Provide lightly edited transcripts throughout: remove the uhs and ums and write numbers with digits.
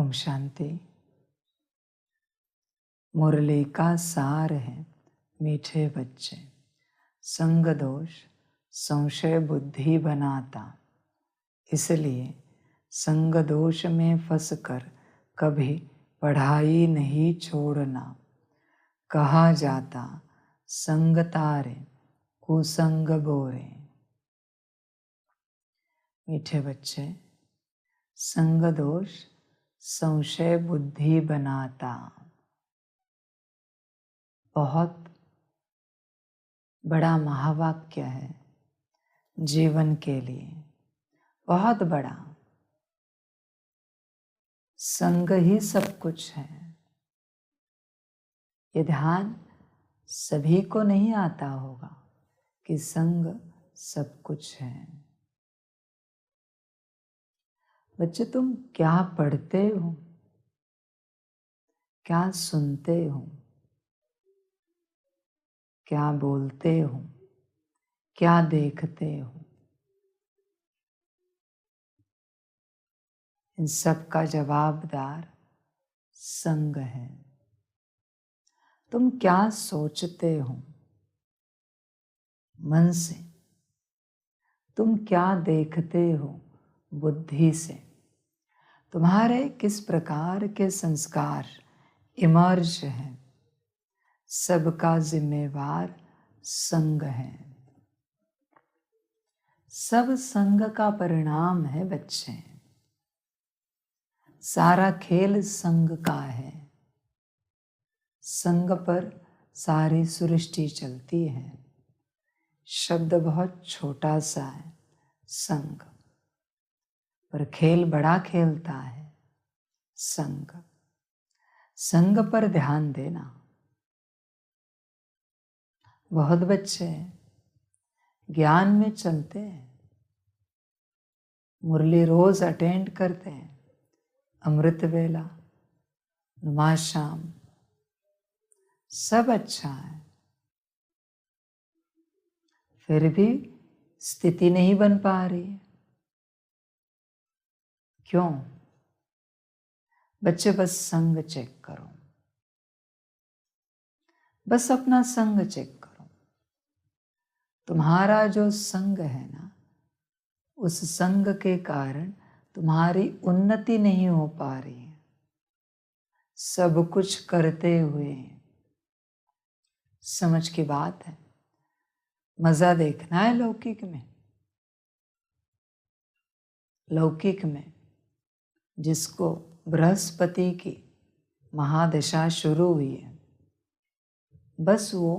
ओम शांति। मुरली का सार है मीठे बच्चे, संग दोष संशय बुद्धि बनाता, इसलिए संग दोष में फंसकर कभी पढ़ाई नहीं छोड़ना। कहा जाता संग तारे कुसंग बोरे। मीठे बच्चे, संग दोष संशय बुद्धि बनाता। बहुत बड़ा महावाक्य है जीवन के लिए, बहुत बड़ा। संग ही सब कुछ है। ये ध्यान सभी को नहीं आता होगा कि संग सब कुछ है। बच्चे, तुम क्या पढ़ते हो, क्या सुनते हो, क्या बोलते हो, क्या देखते हो, इन सब का जवाबदार संग है। तुम क्या सोचते हो मन से, तुम क्या देखते हो बुद्धि से, तुम्हारे किस प्रकार के संस्कार इमर्ज हैं, सबका जिम्मेवार संग है। सब संग का परिणाम है बच्चे। सारा खेल संग का है। संग पर सारी सृष्टि चलती है। शब्द बहुत छोटा सा है संग, पर खेल बड़ा खेलता है संग। संग पर ध्यान देना। बहुत बच्चे ज्ञान में चलते हैं, मुरली रोज अटेंड करते हैं, अमृत वेला, नुमा शाम, सब अच्छा है, फिर भी स्थिति नहीं बन पा रही है। क्यों? बच्चे, बस संग चेक करो, बस अपना संग चेक करो। तुम्हारा जो संग है ना, उस संग के कारण तुम्हारी उन्नति नहीं हो पा रही है। सब कुछ करते हुए समझ की बात है। मजा देखना है लौकिक में। लौकिक में जिसको बृहस्पति की महादशा शुरू हुई है, बस वो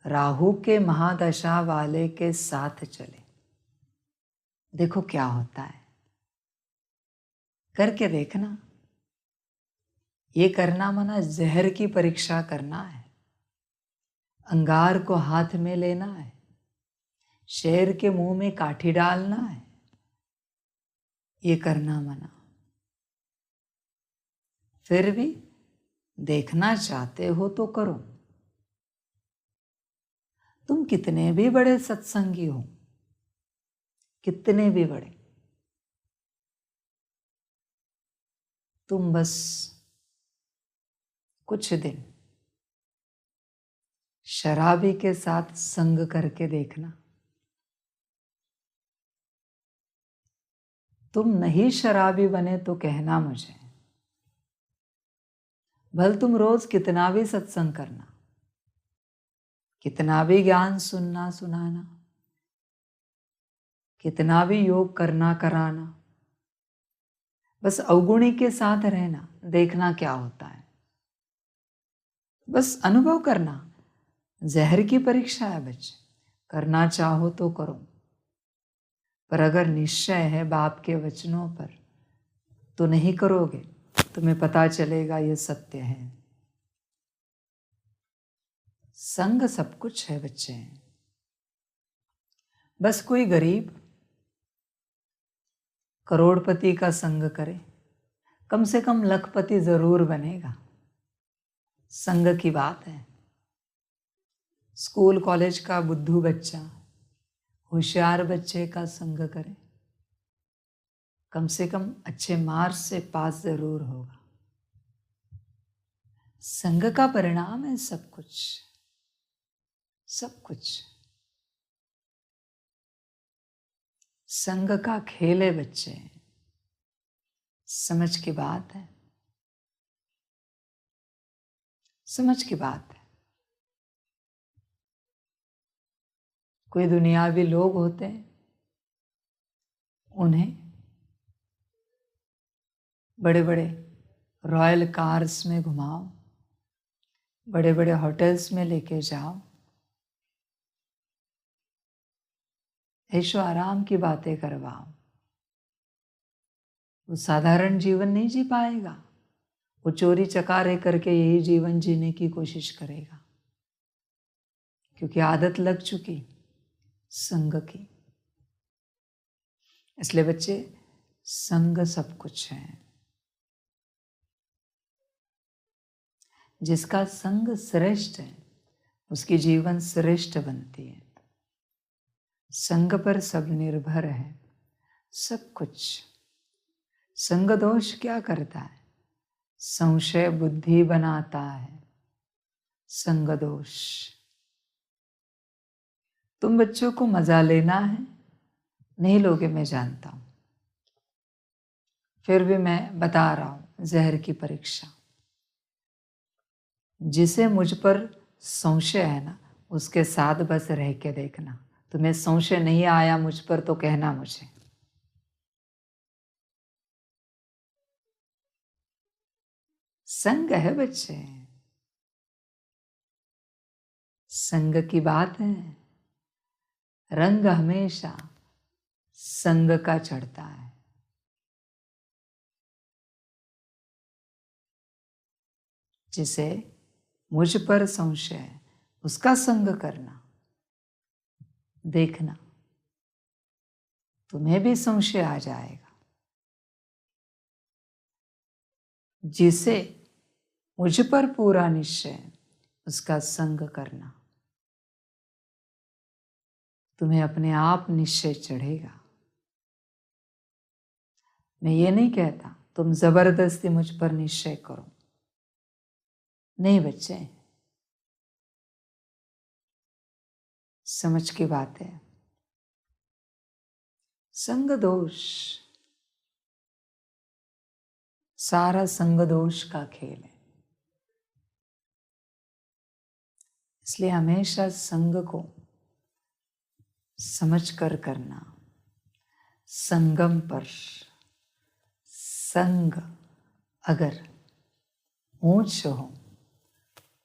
राहु के महादशा वाले के साथ चले, देखो क्या होता है। करके देखना। ये करना मना जहर की परीक्षा करना है। अंगार को हाथ में लेना है, शेर के मुंह में काठी डालना है। ये करना मना। फिर भी देखना चाहते हो तो करो। तुम कितने भी बड़े सत्संगी हो, कितने भी बड़े, तुम बस कुछ दिन शराबी के साथ संग करके देखना। तुम नहीं शराबी बने तो कहना मुझे। भल तुम रोज कितना भी सत्संग करना, कितना भी ज्ञान सुनना सुनाना, कितना भी योग करना कराना, बस अवगुणी के साथ रहना, देखना क्या होता है। बस अनुभव करना। जहर की परीक्षा है बच्चे, करना चाहो तो करो, पर अगर निश्चय है बाप के वचनों पर तो नहीं करोगे। तुम्हें पता चलेगा ये सत्य है। संग सब कुछ है बच्चे। बस कोई गरीब करोड़पति का संग करे, कम से कम लखपति जरूर बनेगा। संग की बात है। स्कूल कॉलेज का बुद्धू बच्चा होशियार बच्चे का संग करे, कम से कम अच्छे मार्क्स से पास जरूर होगा। संग का परिणाम है सब कुछ, सब कुछ। संग का खेल है बच्चे, समझ की बात है, समझ की बात है। कोई दुनियावी लोग होते हैं, उन्हें बड़े बड़े रॉयल कार्स में घुमाओ, बड़े बड़े होटल्स में लेके जाओ, ऐशो आराम की बातें करवाओ, वो साधारण जीवन नहीं जी पाएगा। वो चोरी चकारे करके यही जीवन जीने की कोशिश करेगा, क्योंकि आदत लग चुकी संग की। इसलिए बच्चे, संग सब कुछ है। जिसका संग श्रेष्ठ है, उसकी जीवन श्रेष्ठ बनती है। संग पर सब निर्भर है, सब कुछ। संग दोष क्या करता है? संशय बुद्धि बनाता है। संग दोष। तुम बच्चों को मजा लेना है, नहीं लोगे मैं जानता हूं, फिर भी मैं बता रहा हूं, जहर की परीक्षा। जिसे मुझ पर संशय है ना, उसके साथ बस रह के देखना। तुम्हें संशय नहीं आया मुझ पर तो कहना मुझे। संग है बच्चे, संग की बात है। रंग हमेशा संग का चढ़ता है। जिसे मुझ पर संशय है, उसका संग करना, देखना तुम्हें भी संशय आ जाएगा। जिसे मुझ पर पूरा निश्चय है, उसका संग करना, तुम्हें अपने आप निश्चय चढ़ेगा। मैं ये नहीं कहता तुम जबरदस्ती मुझ पर निश्चय करो, नहीं बच्चे, समझ की बात है। संग दोष, सारा संग दोष का खेल है। इसलिए हमेशा संग को समझ कर करना। संगम पर संग अगर ऊंच हो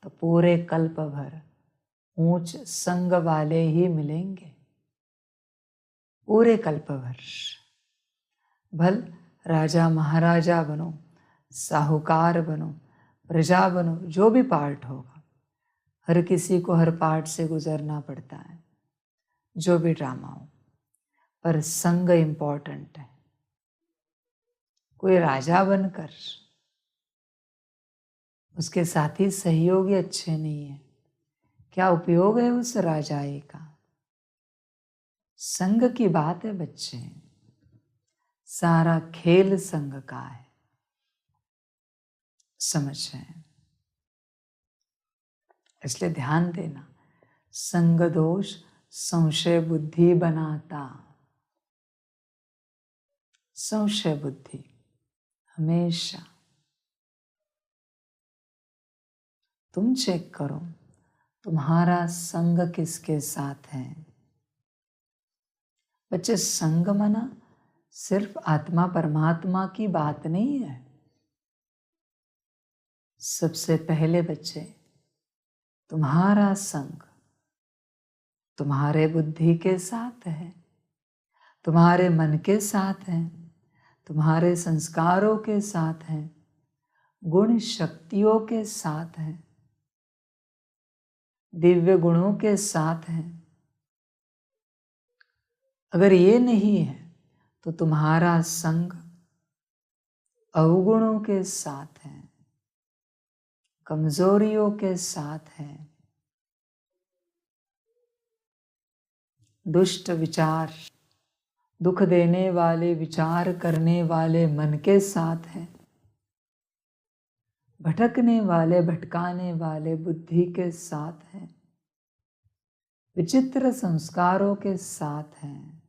तो पूरे कल्प भर ऊंच संग वाले ही मिलेंगे, पूरे कल्प भर। भल राजा महाराजा बनो, साहूकार बनो, प्रजा बनो, जो भी पार्ट होगा, हर किसी को हर पार्ट से गुजरना पड़ता है, जो भी ड्रामा हो, पर संग इंपॉर्टेंट है। कोई राजा बनकर उसके साथी सहयोगी अच्छे नहीं है, क्या उपयोग है उस राजाए का? संग की बात है बच्चे, सारा खेल संग का है, समझ है। इसलिए ध्यान देना, संग दोष संशय बुद्धि बनाता। संशय बुद्धि हमेशा। तुम चेक करो तुम्हारा संग किसके साथ है। बच्चे, संग मना सिर्फ आत्मा परमात्मा की बात नहीं है। सबसे पहले बच्चे, तुम्हारा संग तुम्हारे बुद्धि के साथ है, तुम्हारे मन के साथ है, तुम्हारे संस्कारों के साथ है, गुण शक्तियों के साथ है, दिव्य गुणों के साथ है। अगर ये नहीं है तो तुम्हारा संग अवगुणों के साथ है, कमजोरियों के साथ है, दुष्ट विचार, दुख देने वाले, विचार करने वाले मन के साथ हैं, भटकने वाले, भटकाने वाले बुद्धि के साथ हैं, विचित्र संस्कारों के साथ हैं।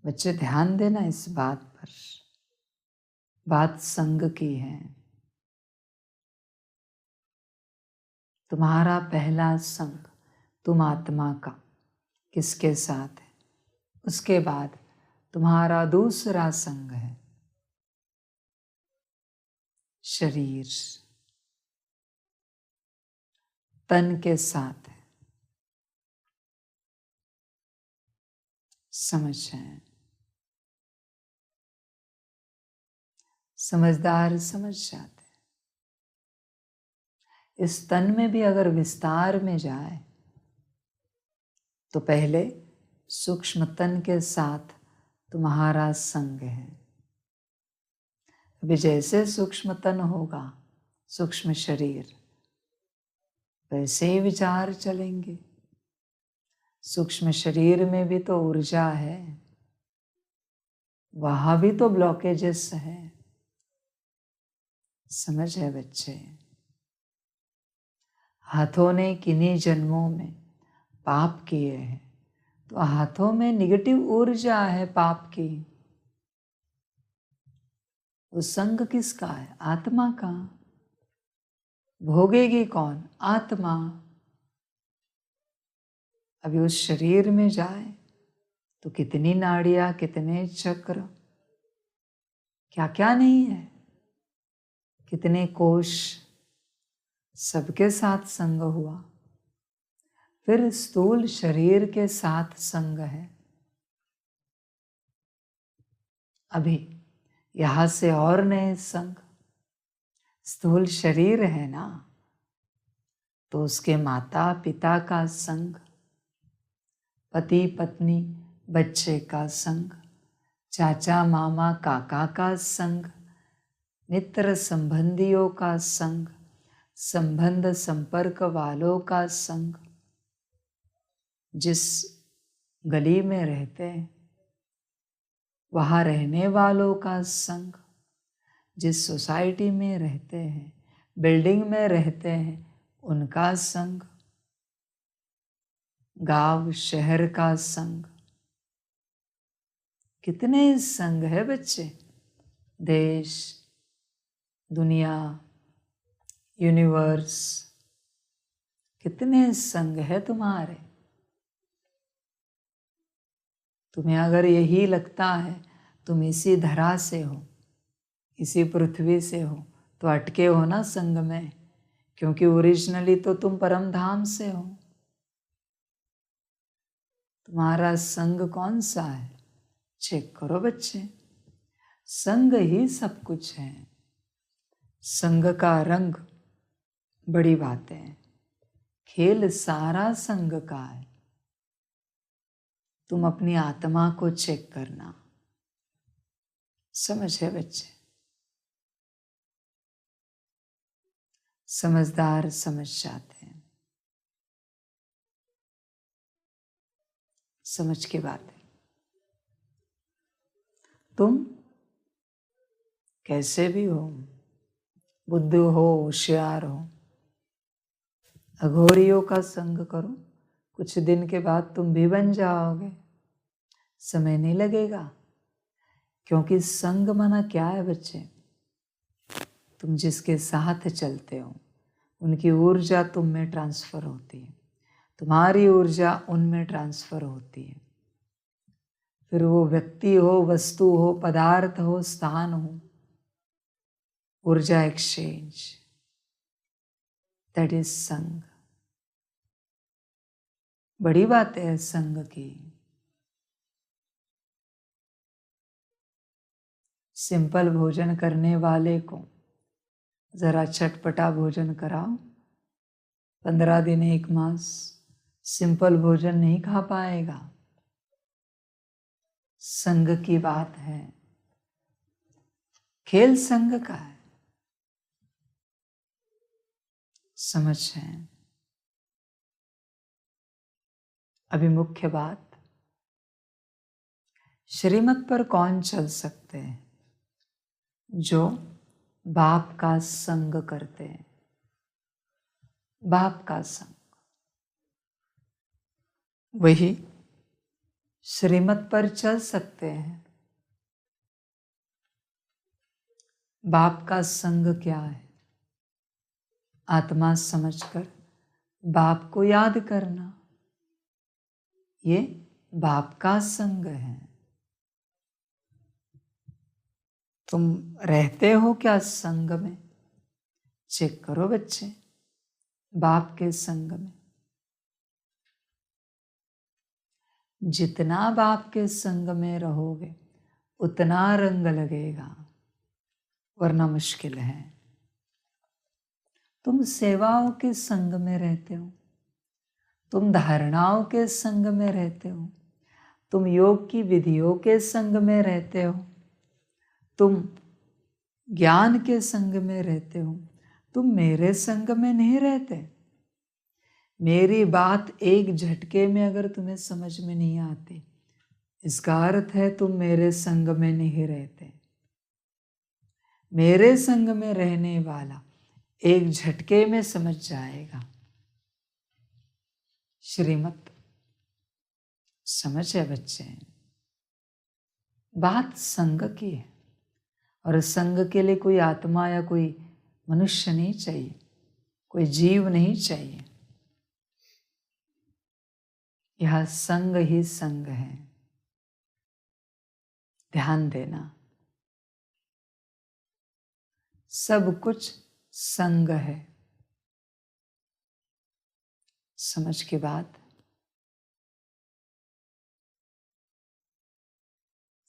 बच्चे ध्यान देना इस बात पर, बात संग की है। तुम्हारा पहला संग तुम आत्मा का किसके साथ है, उसके बाद तुम्हारा दूसरा संग है शरीर, तन के साथ है। समझ है? समझदार समझ जाते हैं। इस तन में भी अगर विस्तार में जाए तो पहले सूक्ष्म तन के साथ तुम्हारा संग है। अभी जैसे सूक्ष्म तन होगा, सूक्ष्म शरीर, वैसे ही विचार चलेंगे। सूक्ष्म शरीर में भी तो ऊर्जा है, वहां भी तो ब्लॉकेजेस है। समझ है बच्चे? हाथों ने किन्हीं जन्मों में पाप किए हैं, तो हाथों में निगेटिव ऊर्जा है पाप की। वो संग किसका है? आत्मा का। भोगेगी कौन? आत्मा। अभी उस शरीर में जाए तो कितनी नाड़ियां, कितने चक्र, क्या क्या नहीं है, कितने कोश, सबके साथ संग हुआ। फिर स्थूल शरीर के साथ संग है। अभी यहां से और नए संग। स्थूल शरीर है ना, तो उसके माता पिता का संग, पति पत्नी बच्चे का संग, चाचा मामा काका का संग, मित्र संबंधियों का संग, संबंध संपर्क वालों का संग, जिस गली में रहते हैं वहाँ रहने वालों का संग, जिस सोसाइटी में रहते हैं, बिल्डिंग में रहते हैं, उनका संग, गांव शहर का संग। कितने संग है बच्चे? देश, दुनिया, यूनिवर्स, कितने संग है तुम्हारे। तुम्हें अगर यही लगता है तुम इसी धरा से हो, इसी पृथ्वी से हो, तो अटके हो ना संग में, क्योंकि ओरिजिनली तो तुम परम धाम से हो। तुम्हारा संग कौन सा है? चेक करो बच्चे। संग ही सब कुछ है। संग का रंग, बड़ी बात है, खेल सारा संग का है। तुम अपनी आत्मा को चेक करना। समझ है बच्चे? समझदार समझ जाते हैं। समझ की बात है। तुम कैसे भी हो, बुद्धू हो, होशियार हो, अघोरियों का संग करो, कुछ दिन के बाद तुम भी बन जाओगे। समय नहीं लगेगा, क्योंकि संग माना क्या है बच्चे? तुम जिसके साथ चलते हो उनकी ऊर्जा तुम में ट्रांसफर होती है, तुम्हारी ऊर्जा उनमें ट्रांसफर होती है। फिर वो व्यक्ति हो, वस्तु हो, पदार्थ हो, स्थान हो, ऊर्जा एक्सचेंज, दैट इज संग। बड़ी बात है संग की। सिंपल भोजन करने वाले को जरा चटपटा भोजन कराओ, 15 दिन 1 मास सिंपल भोजन नहीं खा पाएगा। संग की बात है, खेल संग का है। समझ है? अभी मुख्य बात, श्रीमत पर कौन चल सकते हैं? जो बाप का संग करते हैं। बाप का संग, वही श्रीमत पर चल सकते हैं। बाप का संग क्या है? आत्मा समझकर बाप को याद करना, ये बाप का संग है। तुम रहते हो क्या संग में? चेक करो बच्चे, बाप के संग में। जितना बाप के संग में रहोगे उतना रंग लगेगा, वरना मुश्किल है। तुम सेवाओं के संग में रहते हो, तुम धारणाओं के संग में रहते हो, तुम योग की विधियों के संग में रहते हो, तुम ज्ञान के संग में रहते हो, तुम मेरे संग में नहीं रहते। मेरी बात एक झटके में अगर तुम्हें समझ में नहीं आती, इसका अर्थ है तुम मेरे संग में नहीं रहते। मेरे संग में रहने वाला एक झटके में समझ जाएगा। श्रीमत समझ है बच्चे? बात संग की है, और संग के लिए कोई आत्मा या कोई मनुष्य नहीं चाहिए, कोई जीव नहीं चाहिए। यह संग ही संग है। ध्यान देना, सब कुछ संग है। समझ के बाद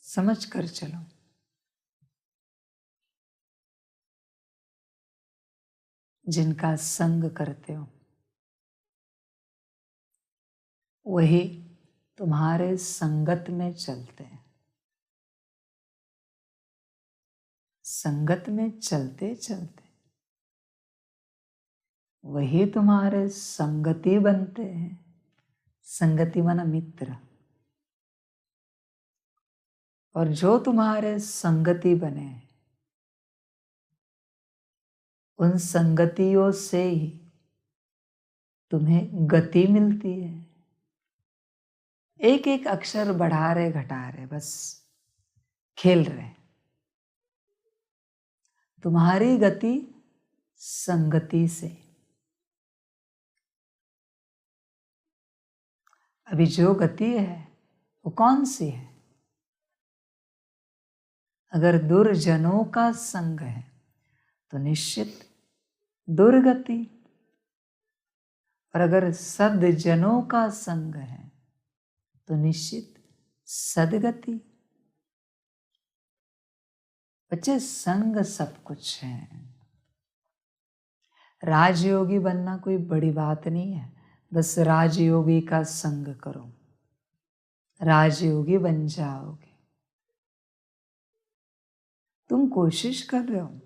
समझ कर चलो। जिनका संग करते हो वही तुम्हारे संगत में चलते हैं। संगत में चलते चलते वही तुम्हारे संगति बनते हैं। संगति माना मित्र। और जो तुम्हारे संगति बने, उन संगतियों से ही तुम्हें गति मिलती है। एक एक अक्षर बढ़ा रहे घटा रहे, बस खेल रहे। तुम्हारी गति संगति से। अभी जो गति है वो कौन सी है? अगर दुर्जनों का संग है तो निश्चित दुर्गति, और अगर सद्जनों का संग है तो निश्चित सद्गति। बच्चे, संग सब कुछ है। राजयोगी बनना कोई बड़ी बात नहीं है, बस राजयोगी का संग करो, राजयोगी बन जाओगे। तुम कोशिश कर रहे हो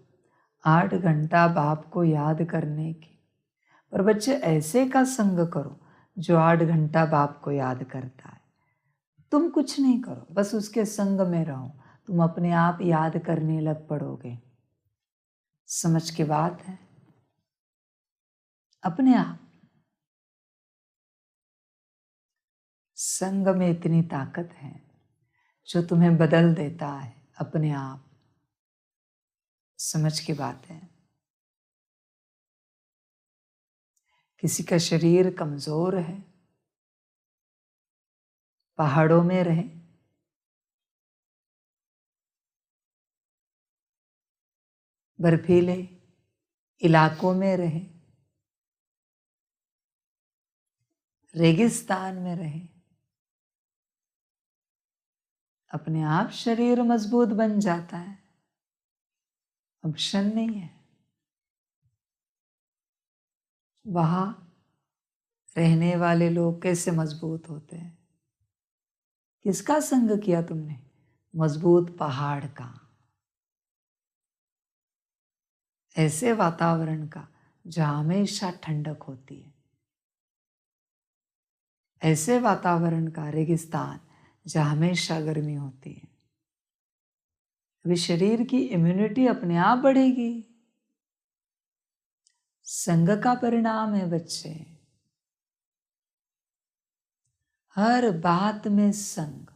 8 घंटा बाप को याद करने की, पर बच्चे ऐसे का संग करो जो 8 घंटा बाप को याद करता है। तुम कुछ नहीं करो, बस उसके संग में रहो, तुम अपने आप याद करने लग पड़ोगे। समझ के बात है? अपने आप। संग में इतनी ताकत है जो तुम्हें बदल देता है अपने आप। समझ की बात है? किसी का शरीर कमजोर है, पहाड़ों में रहे, बर्फीले इलाकों में रहे, रेगिस्तान में रहे, अपने आप शरीर मजबूत बन जाता है। ऑप्शन नहीं है। वहां रहने वाले लोग कैसे मजबूत होते हैं? किसका संग किया तुमने? मजबूत पहाड़ का, ऐसे वातावरण का जहां हमेशा ठंडक होती है, ऐसे वातावरण का, रेगिस्तान जहाँ हमेशा गर्मी होती है। अभी शरीर की इम्यूनिटी अपने आप बढ़ेगी। संग का परिणाम है बच्चे। हर बात में संग।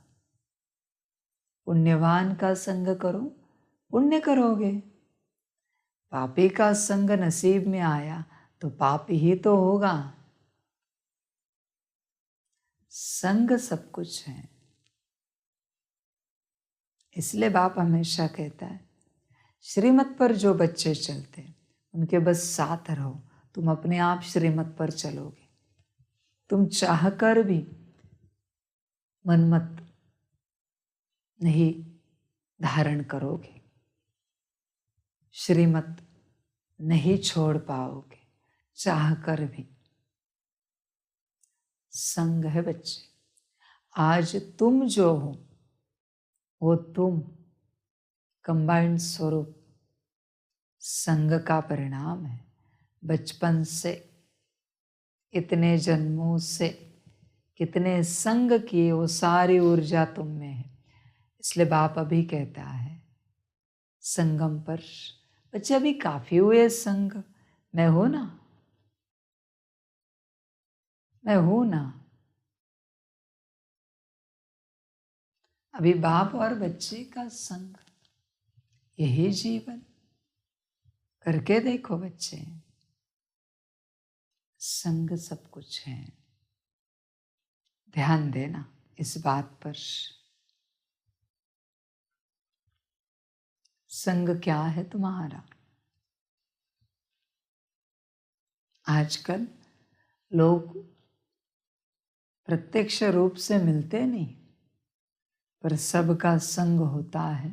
पुण्यवान का संग करो, पुण्य करोगे। पापी का संग नसीब में आया तो पाप ही तो होगा। संग सब कुछ है। इसलिए बाप हमेशा कहता है, श्रीमत पर जो बच्चे चलते उनके बस साथ रहो, तुम अपने आप श्रीमत पर चलोगे। तुम चाहकर भी मनमत नहीं धारण करोगे, श्रीमत नहीं छोड़ पाओगे चाहकर भी। संग है बच्चे। आज तुम जो हो वो तुम कंबाइंड स्वरूप संग का परिणाम है। बचपन से इतने जन्मों से कितने संग किए, वो सारी ऊर्जा तुम में है। इसलिए बाप अभी कहता है संगम पर। बच्चे अभी काफी हुए संग। मैं हूं ना, मैं हूं ना। अभी बाप और बच्चे का संग, यही जीवन। करके देखो बच्चे, संग सब कुछ है। ध्यान देना इस बात पर। संग क्या है तुम्हारा? आजकल लोग प्रत्यक्ष रूप से मिलते नहीं, पर सबका संग होता है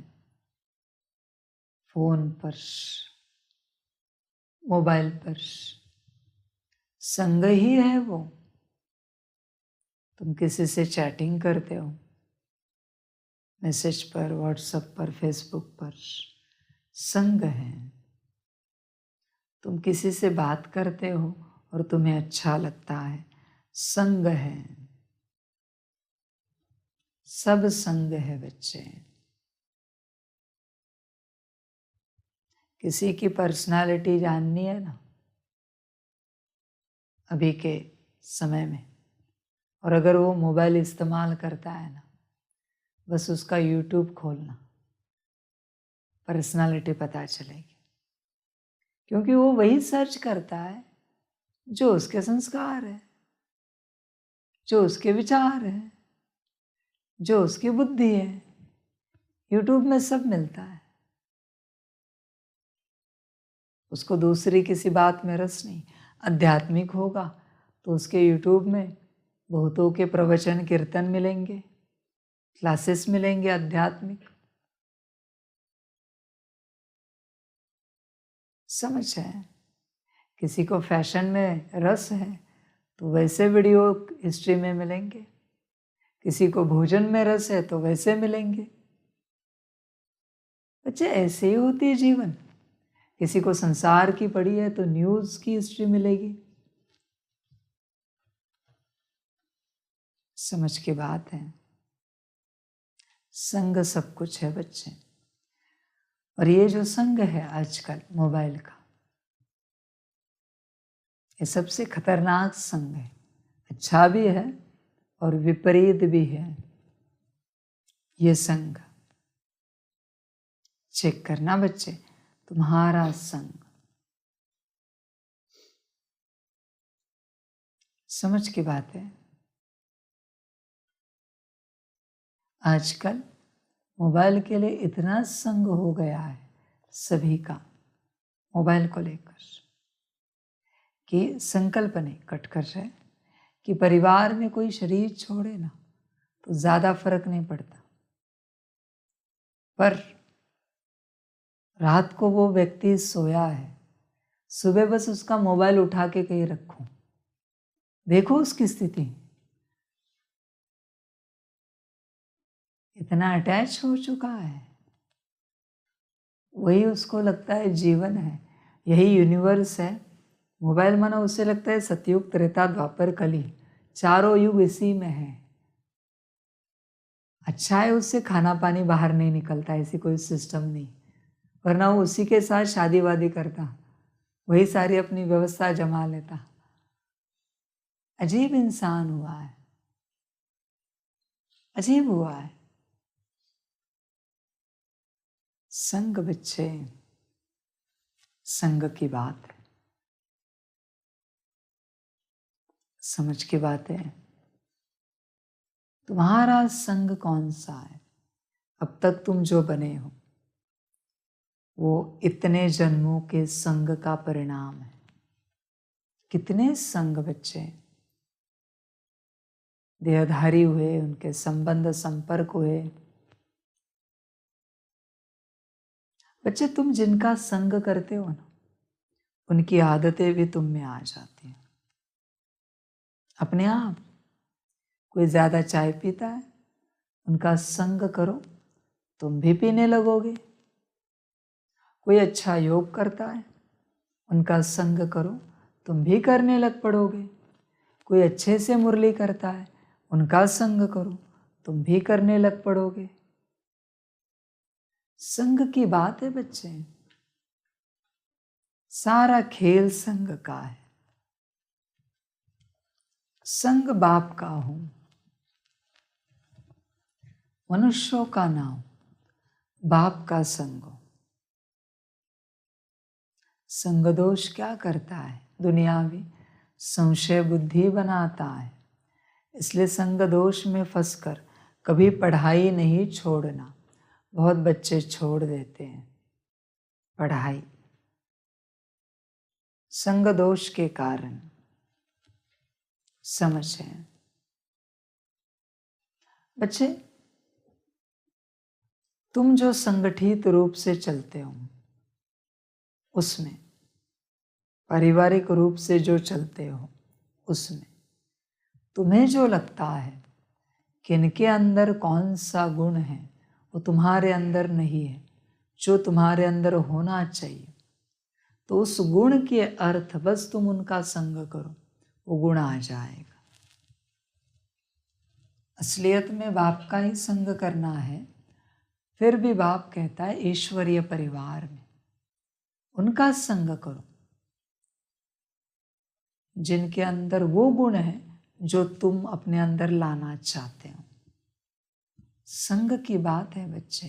फोन पर, मोबाइल पर। संग ही है वो। तुम किसी से चैटिंग करते हो, मैसेज पर, व्हाट्सएप पर, फेसबुक पर, संग है। तुम किसी से बात करते हो और तुम्हें अच्छा लगता है, संग है। सब संग है बच्चे। किसी की पर्सनालिटी जाननी है ना अभी के समय में, और अगर वो मोबाइल इस्तेमाल करता है ना, बस उसका यूट्यूब खोलना, पर्सनालिटी पता चलेगी। क्योंकि वो वही सर्च करता है जो उसके संस्कार है, जो उसके विचार है, जो उसकी बुद्धि है। यूट्यूब में सब मिलता है। उसको दूसरी किसी बात में रस नहीं। आध्यात्मिक होगा तो उसके यूट्यूब में बहुतों के प्रवचन कीर्तन मिलेंगे, क्लासेस मिलेंगे आध्यात्मिक। समझ है? किसी को फैशन में रस है तो वैसे वीडियो हिस्ट्री में मिलेंगे। किसी को भोजन में रस है तो वैसे मिलेंगे। बच्चे ऐसे ही होती है जीवन। किसी को संसार की पड़ी है तो न्यूज़ की हिस्ट्री मिलेगी। समझ की बात है। संग सब कुछ है बच्चे। और ये जो संग है आजकल मोबाइल का, ये सबसे खतरनाक संग है। अच्छा भी है और विपरीत भी है। ये संग चेक करना बच्चे, तुम्हारा संग। समझ की बात है। आजकल मोबाइल के लिए इतना संग हो गया है सभी का, मोबाइल को लेकर, कि संकल्प नहीं कट कर रहे कि परिवार में कोई शरीर छोड़े ना तो ज़्यादा फर्क नहीं पड़ता, पर रात को वो व्यक्ति सोया है, सुबह बस उसका मोबाइल उठा के कहीं रखो, देखो उसकी स्थिति। इतना अटैच हो चुका है। वही उसको लगता है जीवन है, यही यूनिवर्स है। मोबाइल मानो उसे लगता है सतयुग, त्रेता, द्वापर, कली, चारों युग इसी में है। अच्छा है उससे खाना पानी बाहर नहीं निकलता, ऐसी कोई सिस्टम नहीं, वरना वो उसी के साथ शादी वादी करता, वही सारी अपनी व्यवस्था जमा लेता। अजीब इंसान हुआ है, अजीब हुआ है। संग बच्चे, संग की बात है, समझ की बात है। तुम्हारा संग कौन सा है? अब तक तुम जो बने हो वो इतने जन्मों के संग का परिणाम है। कितने संग बच्चे देहधारी हुए, उनके संबंध संपर्क हुए। बच्चे तुम जिनका संग करते हो ना, उनकी आदतें भी तुम में आ जाती हैं अपने आप। कोई ज्यादा चाय पीता है, उनका संग करो, तुम भी पीने लगोगे। कोई अच्छा योग करता है, उनका संग करो, तुम भी करने लग पड़ोगे। कोई अच्छे से मुरली करता है, उनका संग करो, तुम भी करने लग पड़ोगे। संग की बात है बच्चे, सारा खेल संग का है। संग बाप का हूं, मनुष्यों का ना हो, बाप का संग हो। संग दोष क्या करता है? दुनियावी संशय बुद्धि बनाता है। इसलिए संग दोष में फंसकर कभी पढ़ाई नहीं छोड़ना। बहुत बच्चे छोड़ देते हैं पढ़ाई संग दोष के कारण। समझें बच्चे, तुम जो संगठित रूप से चलते हो, उसमें पारिवारिक रूप से जो चलते हो, उसमें तुम्हें जो लगता है कि इनके अंदर कौन सा गुण है, वो तुम्हारे अंदर नहीं है जो तुम्हारे अंदर होना चाहिए, तो उस गुण के अर्थ बस तुम उनका संग करो, वो गुण आ जाएगा। असलियत में बाप का ही संग करना है। फिर भी बाप कहता है ईश्वरीय परिवार में उनका संग करो जिनके अंदर वो गुण है जो तुम अपने अंदर लाना चाहते हो। संग की बात है बच्चे,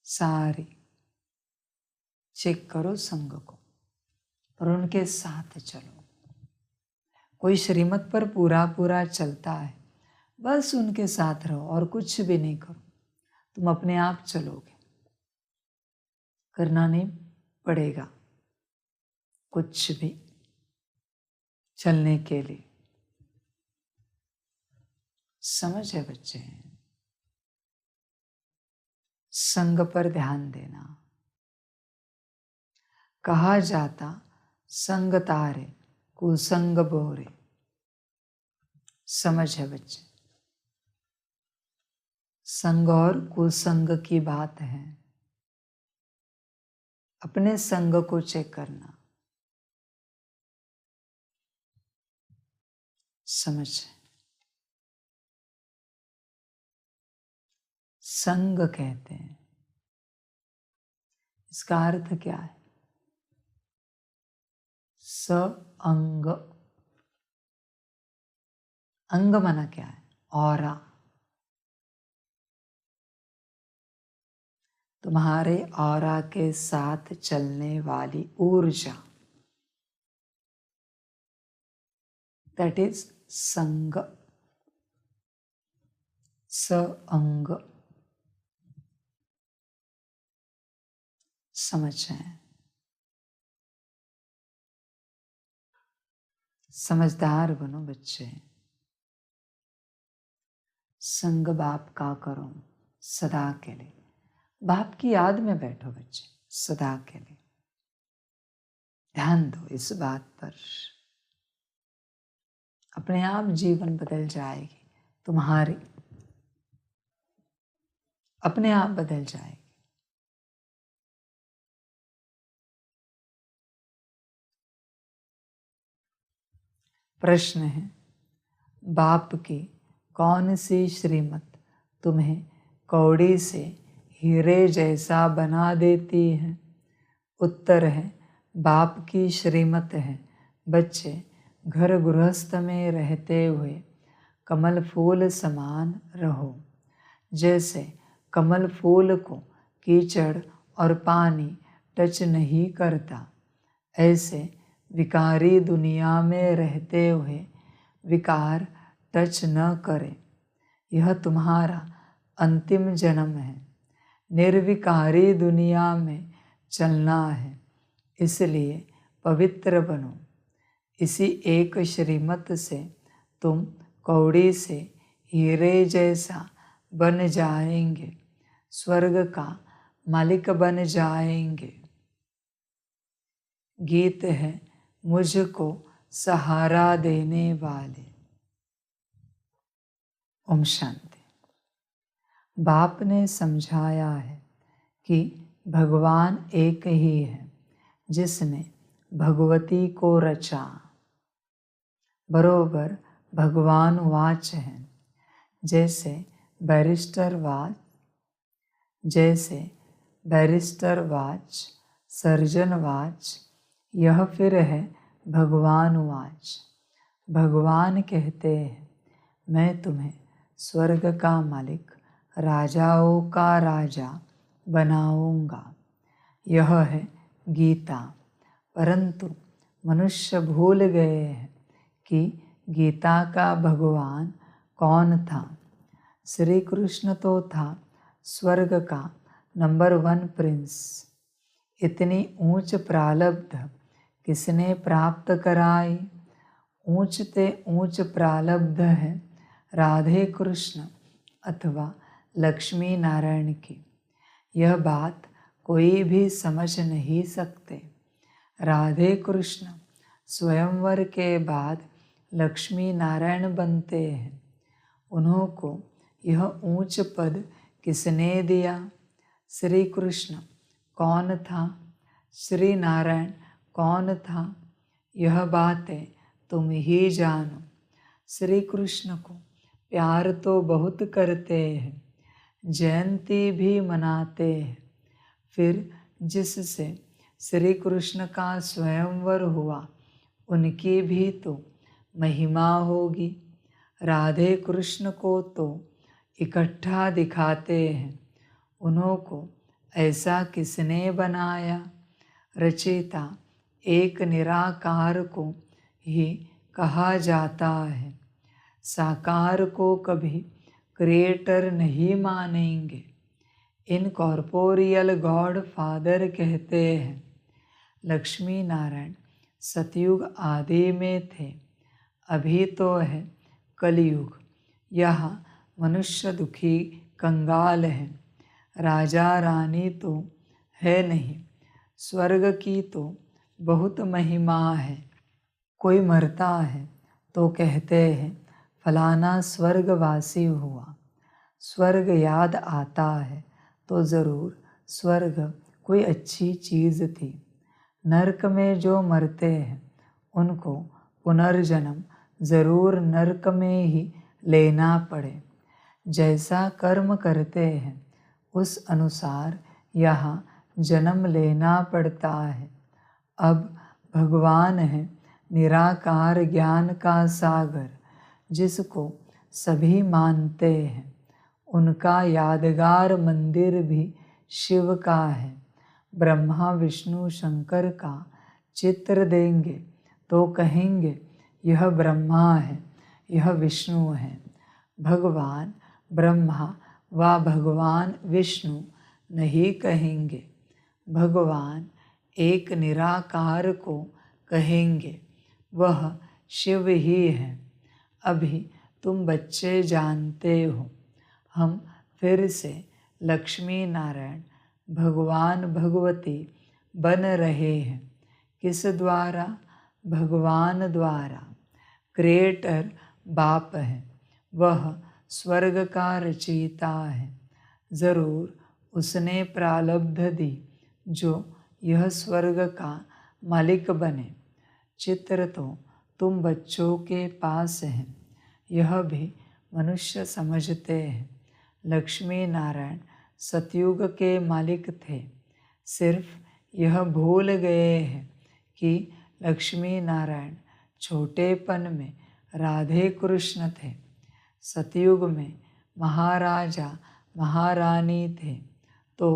सारी चेक करो संग को और उनके साथ चलो। कोई श्रीमत पर पूरा पूरा चलता है, बस उनके साथ रहो और कुछ भी नहीं करो, तुम अपने आप चलोगे। करना नहीं पड़ेगा कुछ भी चलने के लिए। समझ है बच्चे? संग पर ध्यान देना। कहा जाता संग तारे कुसंग बोरे। समझ है बच्चे? संग और कुसंग की बात है। अपने संग को चेक करना। समझ? संग कहते हैं, इसका अर्थ क्या है? स अंग। अंग माना क्या है? औरा। तुम्हारे औरा के साथ चलने वाली ऊर्जा, दैट इज संग। स अंग। समझ हैं? समझदार बनो बच्चे। संग बाप का करो सदा के लिए। बाप की याद में बैठो बच्चे सदा के लिए। ध्यान दो इस बात पर। अपने आप जीवन बदल जाएगी तुम्हारी, अपने आप बदल जाएगी। प्रश्न है, बाप की कौन सी श्रीमत तुम्हें कौड़ी से हीरे जैसा बना देती है। उत्तर है, बाप की श्रीमत है, बच्चे घर गृहस्थ में रहते हुए कमल फूल समान रहो। जैसे कमल फूल को कीचड़ और पानी टच नहीं करता, ऐसे विकारी दुनिया में रहते हुए विकार टच न करे। यह तुम्हारा अंतिम जन्म है। निर्विकारी दुनिया में चलना है, इसलिए पवित्र बनो। इसी एक श्रीमत से तुम कौड़ी से हीरे जैसा बन जाएंगे, स्वर्ग का मालिक बन जाएंगे। गीत है मुझको सहारा देने वाले। ओम शांति। बाप ने समझाया है कि भगवान एक ही है जिसने भगवती को रचा। बरोबर भगवान वाच है। जैसे बैरिस्टर वाच, सर्जन वाच, यह फिर है भगवान वाच। भगवान कहते हैं, मैं तुम्हें स्वर्ग का मालिक, राजाओं का राजा बनाऊंगा। यह है गीता। परंतु मनुष्य भूल गए हैं कि गीता का भगवान कौन था। श्री कृष्ण तो था स्वर्ग का नंबर 1 प्रिंस। इतनी ऊंच प्रारब्ध किसने प्राप्त कराई? ऊंचते ऊंच प्रारब्ध है राधे कृष्ण अथवा लक्ष्मी नारायण की। यह बात कोई भी समझ नहीं सकते। राधे कृष्ण स्वयंवर के बाद लक्ष्मी नारायण बनते हैं। उन्हों को यह ऊंच पद किसने दिया? श्री कृष्ण कौन था? श्री नारायण कौन था? यह बातें तुम ही जानो। श्री कृष्ण को प्यार तो बहुत करते हैं, जयंती भी मनाते हैं। फिर जिससे श्री कृष्ण का स्वयंवर हुआ, उनकी भी तो महिमा होगी। राधे कृष्ण को तो इकट्ठा दिखाते हैं। उन्हों को ऐसा किसने बनाया? रचयिता एक निराकार को ही कहा जाता है। साकार को कभी क्रिएटर नहीं मानेंगे। इनकॉर्पोरियल गॉड फादर कहते हैं, लक्ष्मी नारायण सतयुग आदि में थे। अभी तो है कलयुग। यहाँ मनुष्य दुखी कंगाल है। राजा रानी तो है नहीं। स्वर्ग की तो बहुत महिमा है। कोई मरता है तो कहते हैं फलाना स्वर्गवासी हुआ। स्वर्ग याद आता है तो ज़रूर स्वर्ग कोई अच्छी चीज़ थी। नरक में जो मरते हैं उनको पुनर्जन्म ज़रूर नरक में ही लेना पड़े। जैसा कर्म करते हैं उस अनुसार यहाँ जन्म लेना पड़ता है। अब भगवान है निराकार ज्ञान का सागर, जिसको सभी मानते हैं। उनका यादगार मंदिर भी शिव का है। ब्रह्मा विष्णु शंकर का चित्र देंगे तो कहेंगे यह ब्रह्मा है, यह विष्णु है। भगवान ब्रह्मा व भगवान विष्णु नहीं कहेंगे। भगवान एक निराकार को कहेंगे, वह शिव ही है। अभी तुम बच्चे जानते हो। हम फिर से लक्ष्मी नारायण भगवान भगवती बन रहे हैं। किस द्वारा? भगवान द्वारा। क्रिएटर बाप है, वह स्वर्ग का रचयिता है। ज़रूर उसने प्रारब्ध दी जो यह स्वर्ग का मालिक बने। चित्र तो तुम बच्चों के पास है, यह भी मनुष्य समझते हैं। लक्ष्मी नारायण सतयुग के मालिक थे। सिर्फ यह भूल गए हैं कि लक्ष्मी नारायण छोटेपन में राधे कृष्ण थे। सतयुग में महाराजा महारानी थे तो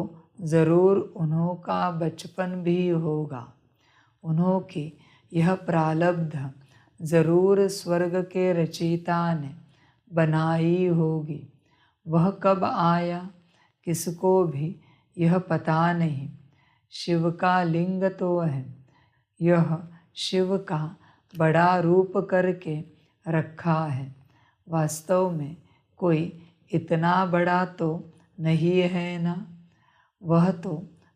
ज़रूर उन्हों का बचपन भी होगा। उन्हों की यह प्रारब्ध ज़रूर स्वर्ग के रचयिता ने बनाई होगी। वह कब आया किसको भी यह पता नहीं। शिव का लिंग तो है, यह शिव का बड़ा रूप करके रखा है। वास्तव में कोई इतना बड़ा तो नहीं है ना। वह तो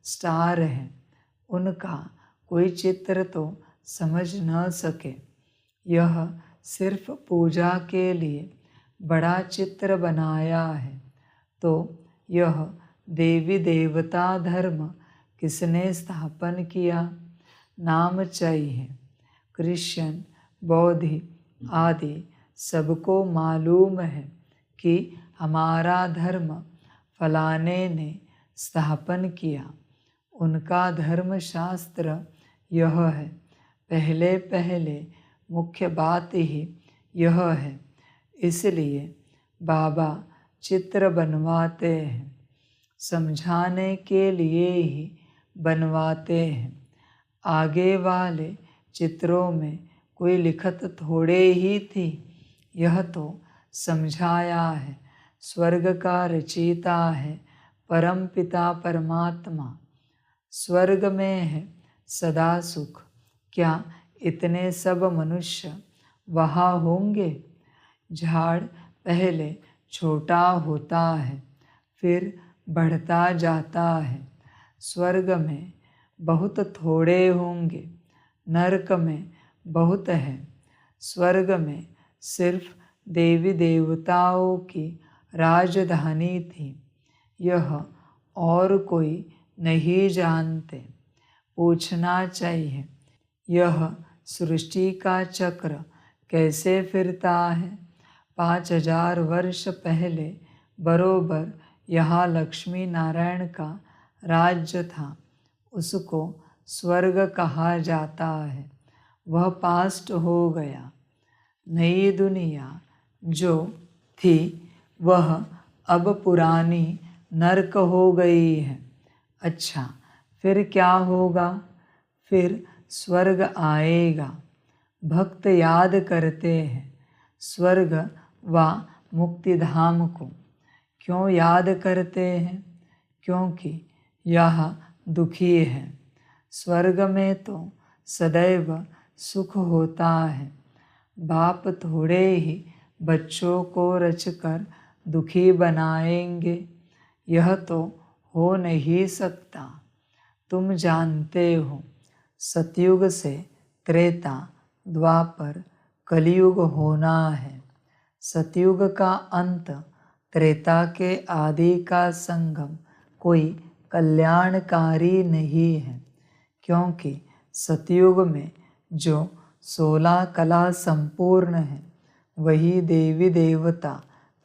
स्टार है, उनका कोई चित्र तो समझ न सके। यह सिर्फ पूजा के लिए बड़ा चित्र बनाया है। तो यह देवी देवता धर्म किसने स्थापन किया? नाम चाहिए। क्रिश्चियन, बौद्ध आदि सबको मालूम है कि हमारा धर्म फलाने ने स्थापन किया। उनका धर्मशास्त्र यह है। पहले पहले मुख्य बात ही यह है। इसलिए बाबा चित्र बनवाते हैं, समझाने के लिए ही बनवाते हैं। आगे वाले चित्रों में कोई लिखत थोड़े ही थी। यह तो समझाया है स्वर्ग का रचयिता है परम पिता परमात्मा। स्वर्ग में है सदा सुख। क्या इतने सब मनुष्य वहाँ होंगे? झाड़ पहले छोटा होता है, फिर बढ़ता जाता है। स्वर्ग में बहुत थोड़े होंगे, नरक में बहुत है। स्वर्ग में सिर्फ देवी देवताओं की राजधानी थी। यह और कोई नहीं जानते। पूछना चाहिए, यह सृष्टि का चक्र कैसे फिरता है? 5000 वर्ष पहले बरोबर यहाँ लक्ष्मी नारायण का राज्य था। उसको स्वर्ग कहा जाता है। वह पास्ट हो गया। नई दुनिया जो थी वह अब पुरानी नरक हो गई है। अच्छा, फिर क्या होगा? फिर स्वर्ग आएगा। भक्त याद करते हैं स्वर्ग व मुक्तिधाम को। क्यों याद करते हैं? क्योंकि यह दुखी है। स्वर्ग में तो सदैव सुख होता है। बाप थोड़े ही बच्चों को रचकर दुखी बनाएंगे। यह तो हो नहीं सकता। तुम जानते हो, सतयुग से त्रेता द्वापर कलयुग होना है। सतयुग का अंत त्रेता के आदि का संगम कोई कल्याणकारी नहीं है। क्योंकि सतयुग में जो 16 कला संपूर्ण है वही देवी देवता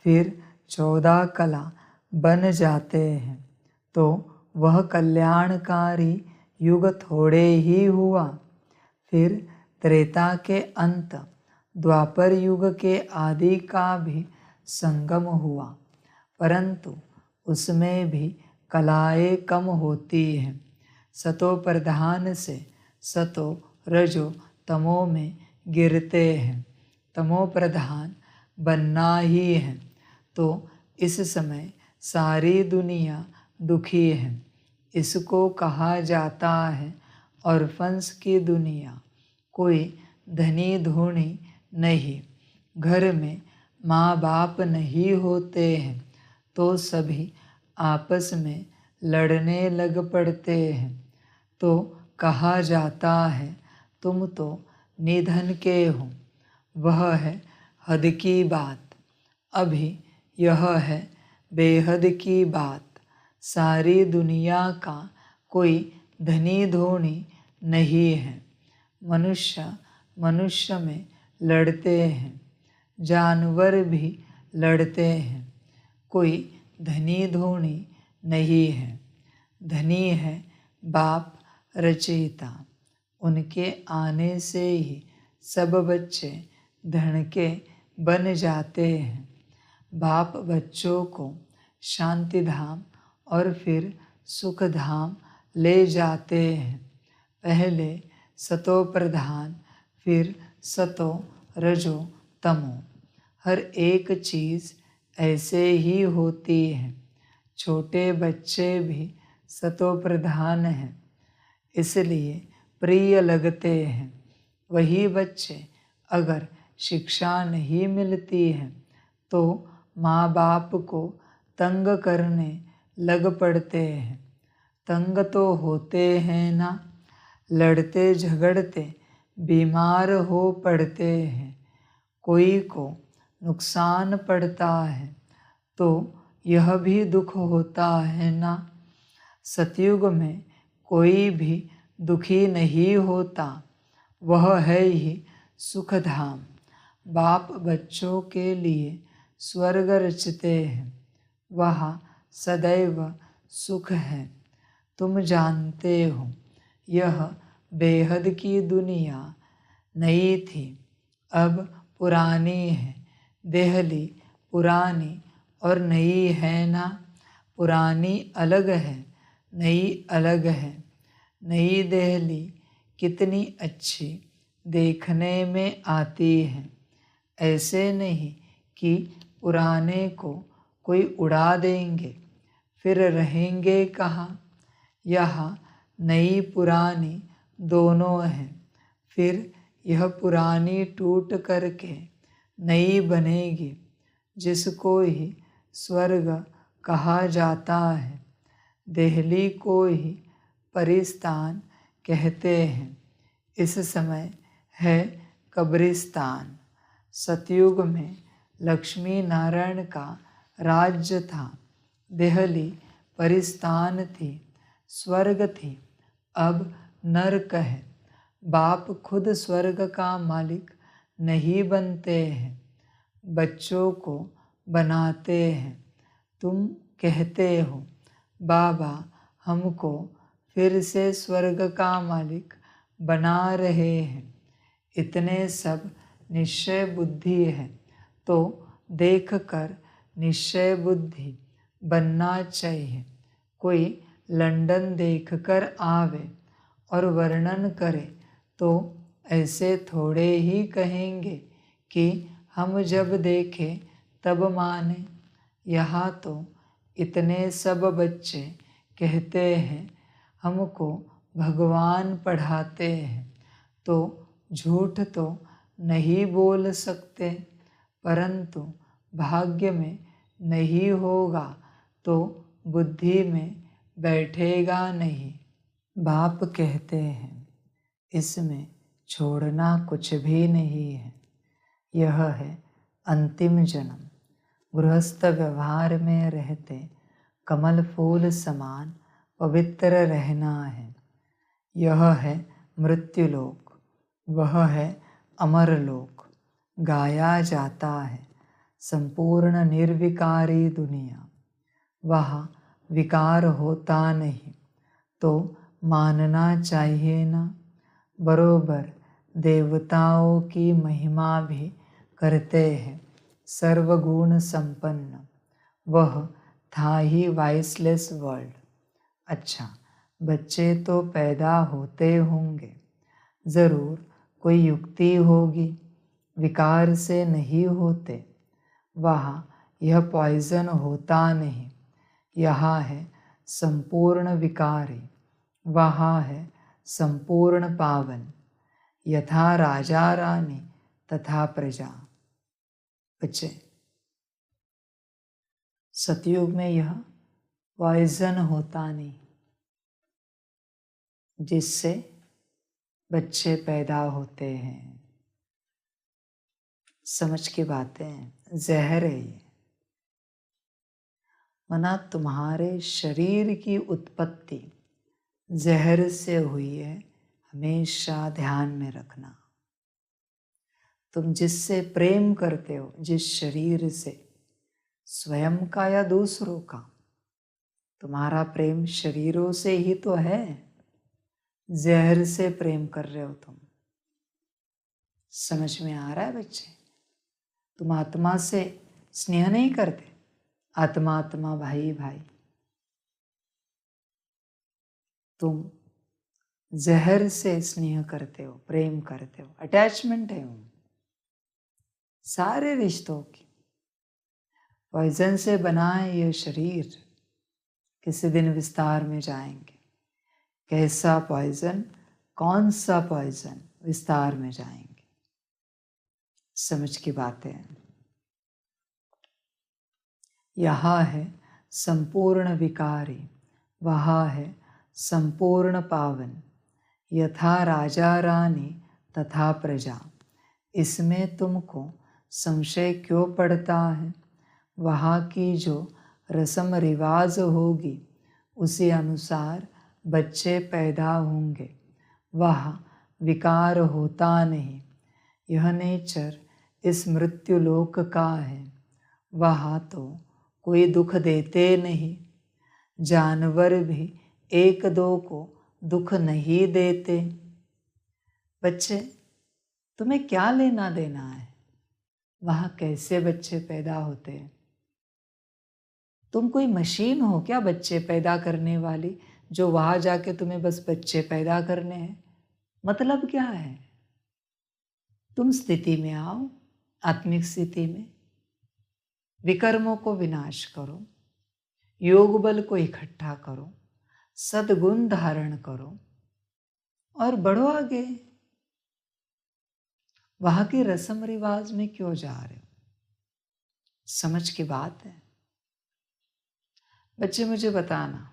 फिर 14 कला बन जाते हैं। तो वह कल्याणकारी युग थोड़े ही हुआ। फिर त्रेता के अंत द्वापर युग के आदि का भी संगम हुआ, परंतु उसमें भी कलाएं कम होती हैं। सतो प्रधान से सतो रजो तमो में गिरते हैं। तमो प्रधान बनना ही है। तो इस समय सारी दुनिया दुखी है। इसको कहा जाता है ऑर्फन्स की दुनिया। कोई धनी धोनी नहीं। घर में माँ बाप नहीं होते हैं तो सभी आपस में लड़ने लग पड़ते हैं। तो कहा जाता है तुम तो निधन के हो। वह है हद की बात। अभी यह है बेहद की बात। सारी दुनिया का कोई धनी धोनी नहीं है। मनुष्य मनुष्य में लड़ते हैं, जानवर भी लड़ते हैं। कोई धनी धोनी नहीं है, धनी है बाप रचयिता। उनके आने से ही सब बच्चे धन के बन जाते हैं। बाप बच्चों को शांति धाम और फिर सुख धाम ले जाते हैं। पहले सतो प्रधान, फिर सतो रजो तमो। हर एक चीज़ ऐसे ही होती है। छोटे बच्चे भी सतो प्रधान हैं, इसलिए प्रिय लगते हैं। वही बच्चे अगर शिक्षा नहीं मिलती है तो माँ बाप को तंग करने लग पड़ते हैं। तंग तो होते हैं ना, लड़ते झगड़ते बीमार हो पड़ते हैं। कोई को नुकसान पड़ता है तो यह भी दुख होता है ना। सतयुग में कोई भी दुखी नहीं होता, वह है ही सुखधाम। बाप बच्चों के लिए स्वर्ग रचते हैं, वहाँ सदैव सुख है। तुम जानते हो यह बेहद की दुनिया नई थी, अब पुरानी है। देहली पुरानी और नई है ना। पुरानी अलग है, नई अलग है। नई देहली कितनी अच्छी देखने में आती है। ऐसे नहीं कि पुराने को कोई उड़ा देंगे, फिर रहेंगे कहाँ। यहाँ नई पुरानी दोनों हैं। फिर यह पुरानी टूट करके नई बनेगी, जिसको ही स्वर्ग कहा जाता है। देहली को ही परिस्तान कहते हैं। इस समय है कब्रिस्तान। सतयुग में लक्ष्मी नारायण का राज्य था। देहली परिस्तान थी, स्वर्ग थी, अब नरक है। बाप खुद स्वर्ग का मालिक नहीं बनते हैं, बच्चों को बनाते हैं। तुम कहते हो बाबा हमको फिर से स्वर्ग का मालिक बना रहे हैं। इतने सब निश्चय बुद्धि है तो देख कर निश्चय बुद्धि बनना चाहिए। कोई लंदन देख कर आवे और वर्णन करे तो ऐसे थोड़े ही कहेंगे कि हम जब देखें तब माने। यहाँ तो इतने सब बच्चे कहते हैं हमको भगवान पढ़ाते हैं, तो झूठ तो नहीं बोल सकते, परंतु भाग्य में नहीं होगा तो बुद्धि में बैठेगा नहीं। बाप कहते हैं इसमें छोड़ना कुछ भी नहीं है। यह है अंतिम जन्म। गृहस्थ व्यवहार में रहते कमल फूल समान पवित्र रहना है। यह है मृत्युलोक, वह है अमरलोक। गाया जाता है संपूर्ण निर्विकारी दुनिया, वहाँ विकार होता नहीं, तो मानना चाहिए ना। बरोबर देवताओं की महिमा भी करते हैं, सर्वगुण संपन्न। वह था ही वाइसलेस वर्ल्ड। अच्छा, बच्चे तो पैदा होते होंगे, ज़रूर कोई युक्ति होगी, विकार से नहीं होते। वहाँ यह पॉइजन होता नहीं। यहाँ है संपूर्ण विकारी, वहाँ है संपूर्ण पावन। यथा राजा रानी तथा प्रजा। बच्चे, सतयुग में यह पॉइजन होता नहीं, जिससे बच्चे पैदा होते हैं। समझ की बातें, जहर है ये। मना तुम्हारे शरीर की उत्पत्ति जहर से हुई है, हमेशा ध्यान में रखना। तुम जिससे प्रेम करते हो, जिस शरीर से, स्वयं का या दूसरों का? तुम्हारा प्रेम शरीरों से ही तो है, जहर से प्रेम कर रहे हो तुम। समझ में आ रहा है बच्चे? तुम आत्मा से स्नेह नहीं करते, आत्मा आत्मा भाई भाई। तुम जहर से स्नेह करते हो, प्रेम करते हो, अटैचमेंट है वो सारे रिश्तों की। पॉइजन से बना है ये शरीर, किसी दिन विस्तार में जाएंगे। कैसा पॉइजन, कौन सा पॉइजन, विस्तार में जाएंगे। समझ की बातें हैं। यहाँ है संपूर्ण विकारी, वहाँ है संपूर्ण पावन। यथा राजा रानी तथा प्रजा, इसमें तुमको संशय क्यों पड़ता है? वहाँ की जो रस्म रिवाज होगी उसी अनुसार बच्चे पैदा होंगे। वह विकार होता नहीं। यह नेचर इस मृत्युलोक का है, वहाँ तो कोई दुख देते नहीं। जानवर भी एक दो को दुख नहीं देते। बच्चे, तुम्हें क्या लेना देना है वहाँ कैसे बच्चे पैदा होते हैं? तुम कोई मशीन हो क्या बच्चे पैदा करने वाली, जो वहाँ जाके तुम्हें बस बच्चे पैदा करने हैं? मतलब क्या है? तुम स्थिति में आओ, आत्मिक स्थिति में विकर्मों को विनाश करो, योग बल को इकट्ठा करो, सद्गुण धारण करो और बढ़ो आगे। वहां के रस्म रिवाज में क्यों जा रहे हो? समझ की बात है। बच्चे मुझे बताना,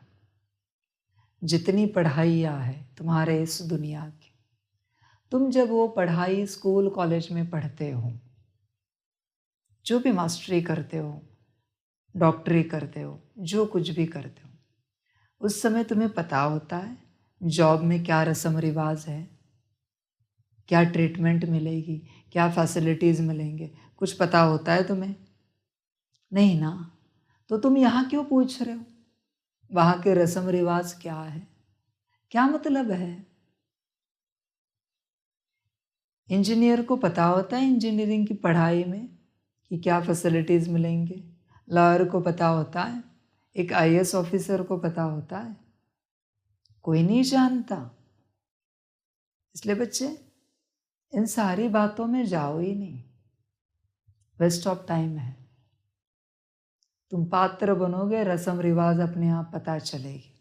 जितनी पढ़ाइयाँ है तुम्हारे इस दुनिया की, तुम जब वो पढ़ाई स्कूल कॉलेज में पढ़ते हो, जो भी मास्टरी करते हो, डॉक्टरी करते हो, जो कुछ भी करते हो, उस समय तुम्हें पता होता है जॉब में क्या रस्म रिवाज है, क्या ट्रीटमेंट मिलेगी, क्या फैसिलिटीज़ मिलेंगे, कुछ पता होता है तुम्हें? नहीं ना। तो तुम यहाँ क्यों पूछ रहे हो वहाँ के रस्म रिवाज क्या है, क्या मतलब है? इंजीनियर को पता होता है इंजीनियरिंग की पढ़ाई में कि क्या फैसिलिटीज़ मिलेंगे, लॉयर को पता होता है, एक आईएएस ऑफिसर को पता होता है, कोई नहीं जानता। इसलिए बच्चे इन सारी बातों में जाओ ही नहीं, वेस्ट ऑफ टाइम है। तुम पात्र बनोगे, रस्म रिवाज अपने आप पता चलेगी,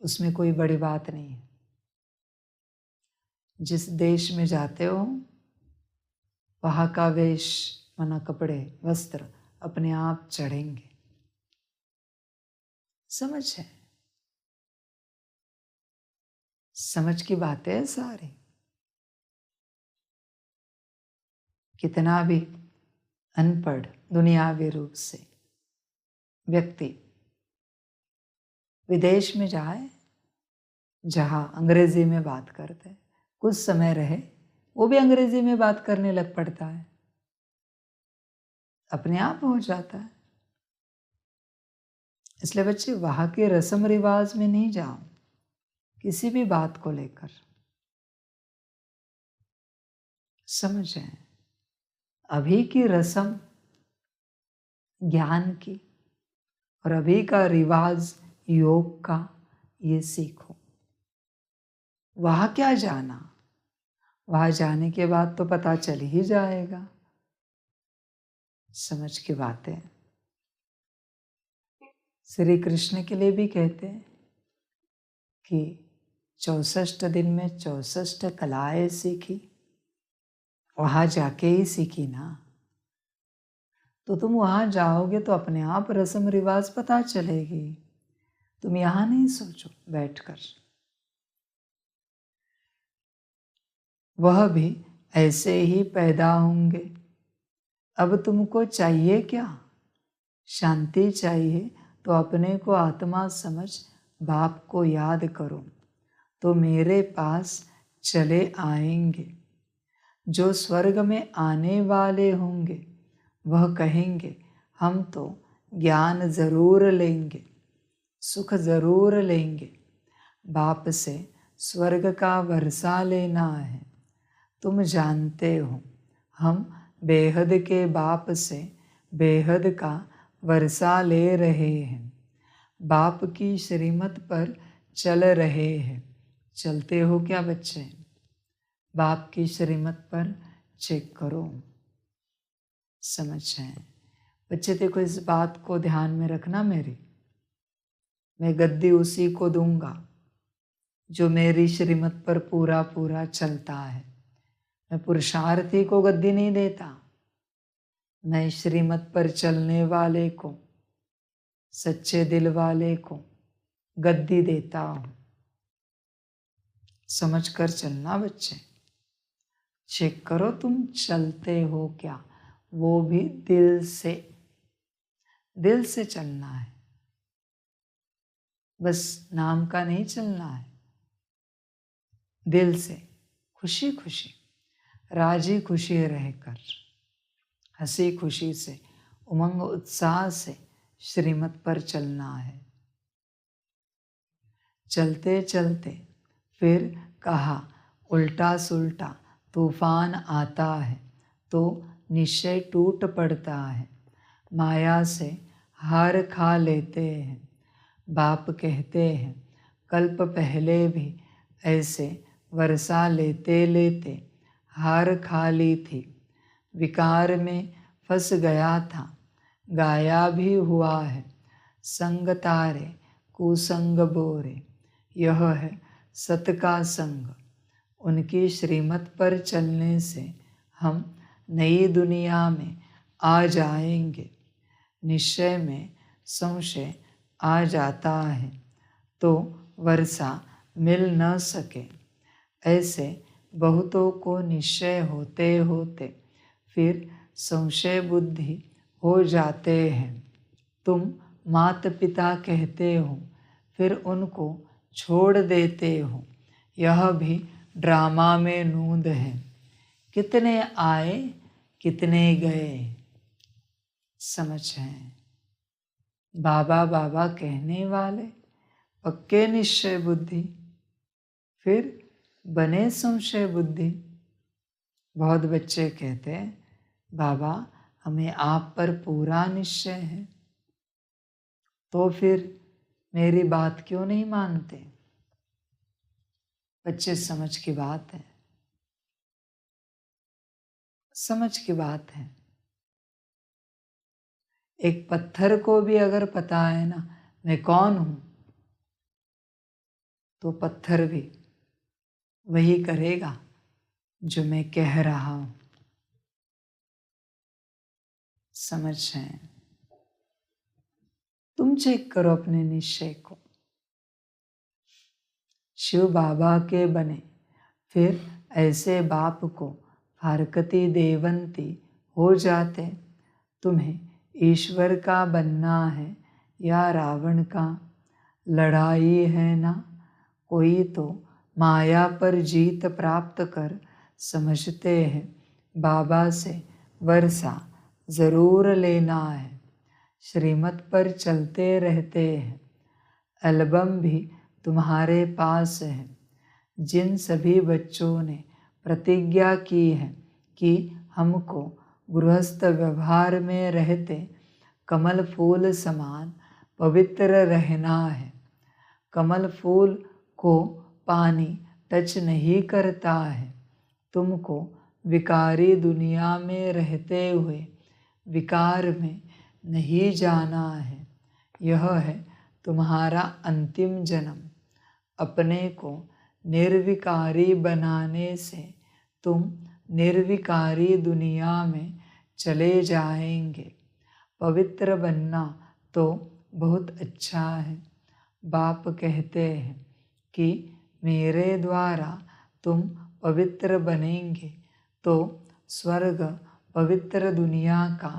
उसमें कोई बड़ी बात नहीं है। जिस देश में जाते हो वहाँ का वेश, माना कपड़े, वस्त्र अपने आप चढ़ेंगे। समझ है? समझ की बातें है सारी। कितना भी अनपढ़ दुनियावी रूप से व्यक्ति विदेश में जाए जहाँ अंग्रेजी में बात करते हैं, कुछ समय रहे वो भी अंग्रेजी में बात करने लग पड़ता है, अपने आप हो जाता है। इसलिए बच्चे वहाँ के रस्म रिवाज में नहीं जाओ किसी भी बात को लेकर। समझें, अभी की रस्म ज्ञान की और अभी का रिवाज योग का, ये सीखो। वहाँ क्या जाना, वहाँ जाने के बाद तो पता चल ही जाएगा। समझ की बातें श्री कृष्ण के लिए भी कहते हैं कि 64 दिन में 64 कलाएं सीखी, वहाँ जाके ही सीखी ना। तो तुम वहाँ जाओगे तो अपने आप रस्म रिवाज पता चलेगी। तुम यहाँ नहीं सोचो बैठकर, वह भी ऐसे ही पैदा होंगे। अब तुमको चाहिए क्या? शांति चाहिए तो अपने को आत्मा समझ बाप को याद करो, तो मेरे पास चले आएंगे। जो स्वर्ग में आने वाले होंगे वह कहेंगे हम तो ज्ञान ज़रूर लेंगे, सुख ज़रूर लेंगे, बाप से स्वर्ग का वर्षा लेना है। तुम जानते हो हम बेहद के बाप से बेहद का वर्षा ले रहे हैं, बाप की श्रीमत पर चल रहे हैं। चलते हो क्या बच्चे? बाप की श्रीमत पर चेक करो। समझ है बच्चे? देखो इस बात को ध्यान में रखना मेरी। मैं गद्दी उसी को दूंगा जो मेरी श्रीमत पर पूरा पूरा चलता है। मैं पुरुषार्थी को गद्दी नहीं देता, मैं श्रीमत पर चलने वाले को, सच्चे दिल वाले को गद्दी देता हूं। समझ कर चलना बच्चे। चेक करो तुम चलते हो क्या, वो भी दिल से। दिल से चलना है, बस नाम का नहीं चलना है। दिल से खुशी खुशी, राजी खुशी रहकर, हंसी खुशी से, उमंग उत्साह से श्रीमत पर चलना है। चलते चलते फिर कहा उल्टा सुल्टा तूफान आता है तो निश्चय टूट पड़ता है, माया से हार खा लेते हैं। बाप कहते हैं कल्प पहले भी ऐसे वर्षा लेते लेते हार खा ली थी, विकार में फंस गया था, गाया भी हुआ है। संग तारे कुसंग बोरे, यह है सत का संग। उनकी श्रीमत पर चलने से हम नई दुनिया में आ जाएंगे। निश्चय में संशय आ जाता है तो वर्षा मिल न सके, ऐसे बहुतों को निश्चय होते होते फिर संशय बुद्धि हो जाते हैं। तुम माता पिता कहते हो फिर उनको छोड़ देते हो, यह भी ड्रामा में नूंद है। कितने आए कितने गए, समझ है? बाबा बाबा कहने वाले पक्के निश्चय बुद्धि, फिर बने संशय बुद्धि। बहुत बच्चे कहते हैं बाबा हमें आप पर पूरा निश्चय है, तो फिर मेरी बात क्यों नहीं मानते? बच्चे समझ की बात है, समझ की बात है। एक पत्थर को भी अगर पता है ना मैं कौन हूं, तो पत्थर भी वही करेगा जो मैं कह रहा हूं। समझ है? तुम चेक करो अपने निश्चय को। शिव बाबा के बने फिर ऐसे बाप को फारकती देवंती हो जाते। तुम्हें ईश्वर का बनना है या रावण का, लड़ाई है ना कोई तो माया पर जीत प्राप्त कर समझते हैं बाबा से वर्षा ज़रूर लेना है। श्रीमत पर चलते रहते हैं, एल्बम भी तुम्हारे पास है। जिन सभी बच्चों ने प्रतिज्ञा की है कि हमको गृहस्थ व्यवहार में रहते कमल फूल समान पवित्र रहना है। कमल फूल को पानी टच नहीं करता है। तुमको विकारी दुनिया में रहते हुए विकार में नहीं जाना है। यह है तुम्हारा अंतिम जन्म। अपने को निर्विकारी बनाने से तुम निर्विकारी दुनिया में चले जाएंगे। पवित्र बनना तो बहुत अच्छा है। बाप कहते हैं कि मेरे द्वारा तुम पवित्र बनेंगे तो स्वर्ग पवित्र दुनिया का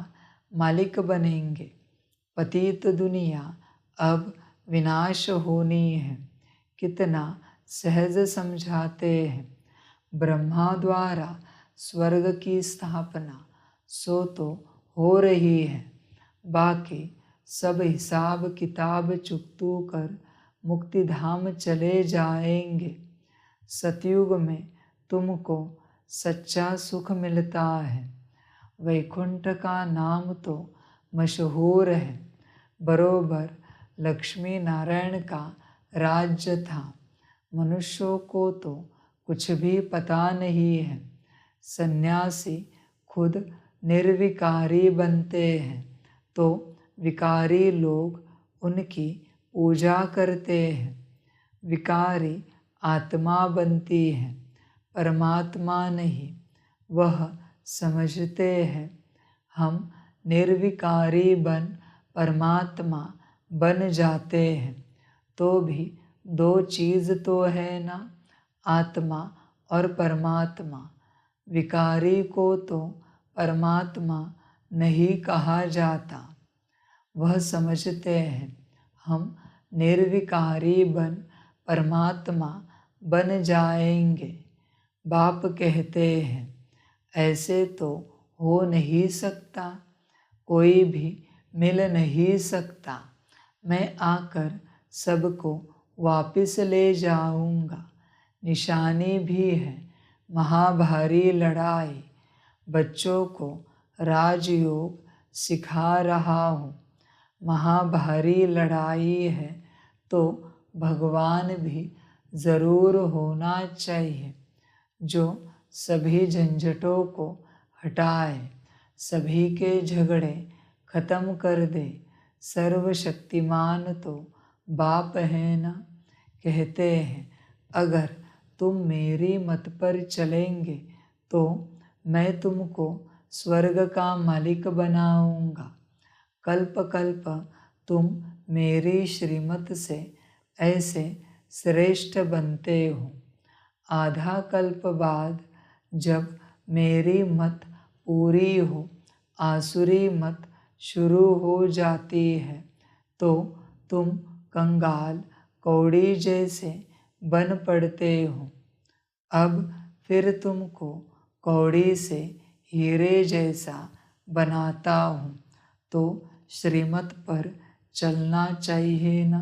मालिक बनेंगे। पतित दुनिया अब विनाश होनी है। कितना सहज समझाते हैं। ब्रह्मा द्वारा स्वर्ग की स्थापना सो तो हो रही है, बाकी सब हिसाब किताब चुकतू कर मुक्ति धाम चले जाएंगे। सतयुग में तुमको सच्चा सुख मिलता है। वैकुंठ का नाम तो मशहूर है, बरोबर लक्ष्मी नारायण का राज्य था। मनुष्यों को तो कुछ भी पता नहीं है। सन्यासी खुद निर्विकारी बनते हैं तो विकारी लोग उनकी पूजा करते हैं। विकारी आत्मा बनती है, परमात्मा नहीं। वह समझते हैं हम निर्विकारी बन परमात्मा बन जाते हैं। तो भी दो चीज़ तो है ना, आत्मा और परमात्मा। विकारी को तो परमात्मा नहीं कहा जाता। वह समझते हैं हम निर्विकारी बन परमात्मा बन जाएंगे। बाप कहते हैं ऐसे तो हो नहीं सकता, कोई भी मिल नहीं सकता। मैं आकर सबको वापिस ले जाऊंगा। निशानी भी है महाभारी लड़ाई। बच्चों को राजयोग सिखा रहा हूँ। महाभारी लड़ाई है तो भगवान भी ज़रूर होना चाहिए, जो सभी झंझटों को हटाए, सभी के झगड़े खत्म कर दे। सर्वशक्तिमान तो बाप है ना। कहते हैं अगर तुम मेरी मत पर चलेंगे तो मैं तुमको स्वर्ग का मालिक बनाऊंगा। कल्प कल्प तुम मेरी श्रीमत से ऐसे श्रेष्ठ बनते हो। आधा कल्प बाद जब मेरी मत पूरी हो, आसुरी मत शुरू हो जाती है तो तुम कंगाल कौड़ी जैसे बन पड़ते हो। अब फिर तुमको कौड़ी से हीरे जैसा बनाता हूँ, तो श्रीमत पर चलना चाहिए ना।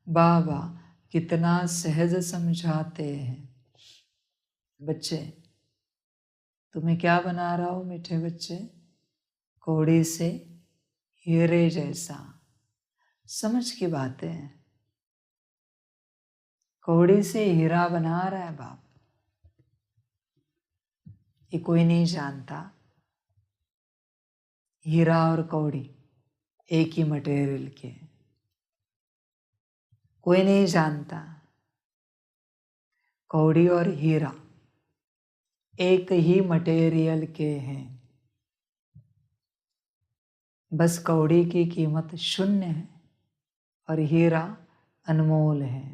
बाबा कितना सहज समझाते हैं। बच्चे, तुम्हें क्या बना रहा हो मीठे बच्चे? कौड़ी से हीरे जैसा। समझ की बातें हैं। कौड़ी से हीरा बना रहा है बाप। ये कोई नहीं जानता हीरा और कौड़ी एक ही मटेरियल के। कोई नहीं जानता कौड़ी और हीरा एक ही मटेरियल के हैं। बस कौड़ी की कीमत शून्य है और हीरा अनमोल है।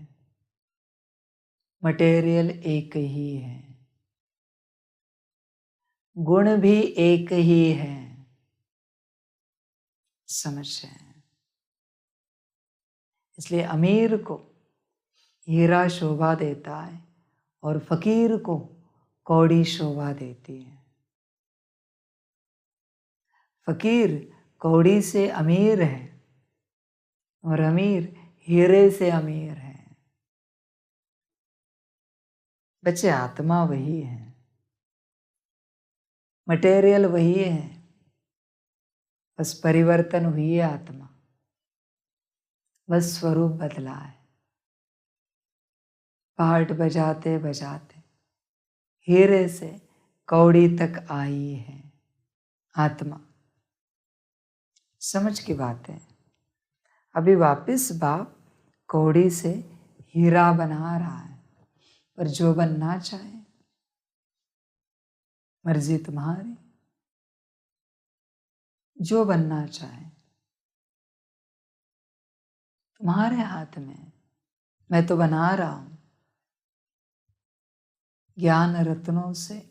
मटेरियल एक ही है, गुण भी एक ही है। समझ रहे हैं? इसलिए अमीर को हीरा शोभा देता है और फकीर को कौड़ी शोभा देती है। फकीर कौड़ी से अमीर है और अमीर हीरे से अमीर है। बच्चे, आत्मा वही है, मटेरियल वही है, बस परिवर्तन हुई है आत्मा, बस स्वरूप बदला है। पार्ट बजाते बजाते हीरे से कौड़ी तक आई है आत्मा। समझ की बात है। अभी वापस बाप कौड़ी से हीरा बना रहा है, पर जो बनना चाहे मर्जी तुम्हारी। जो बनना चाहे तुम्हारे हाथ में। मैं तो बना रहा हूं, ज्ञान रत्नों से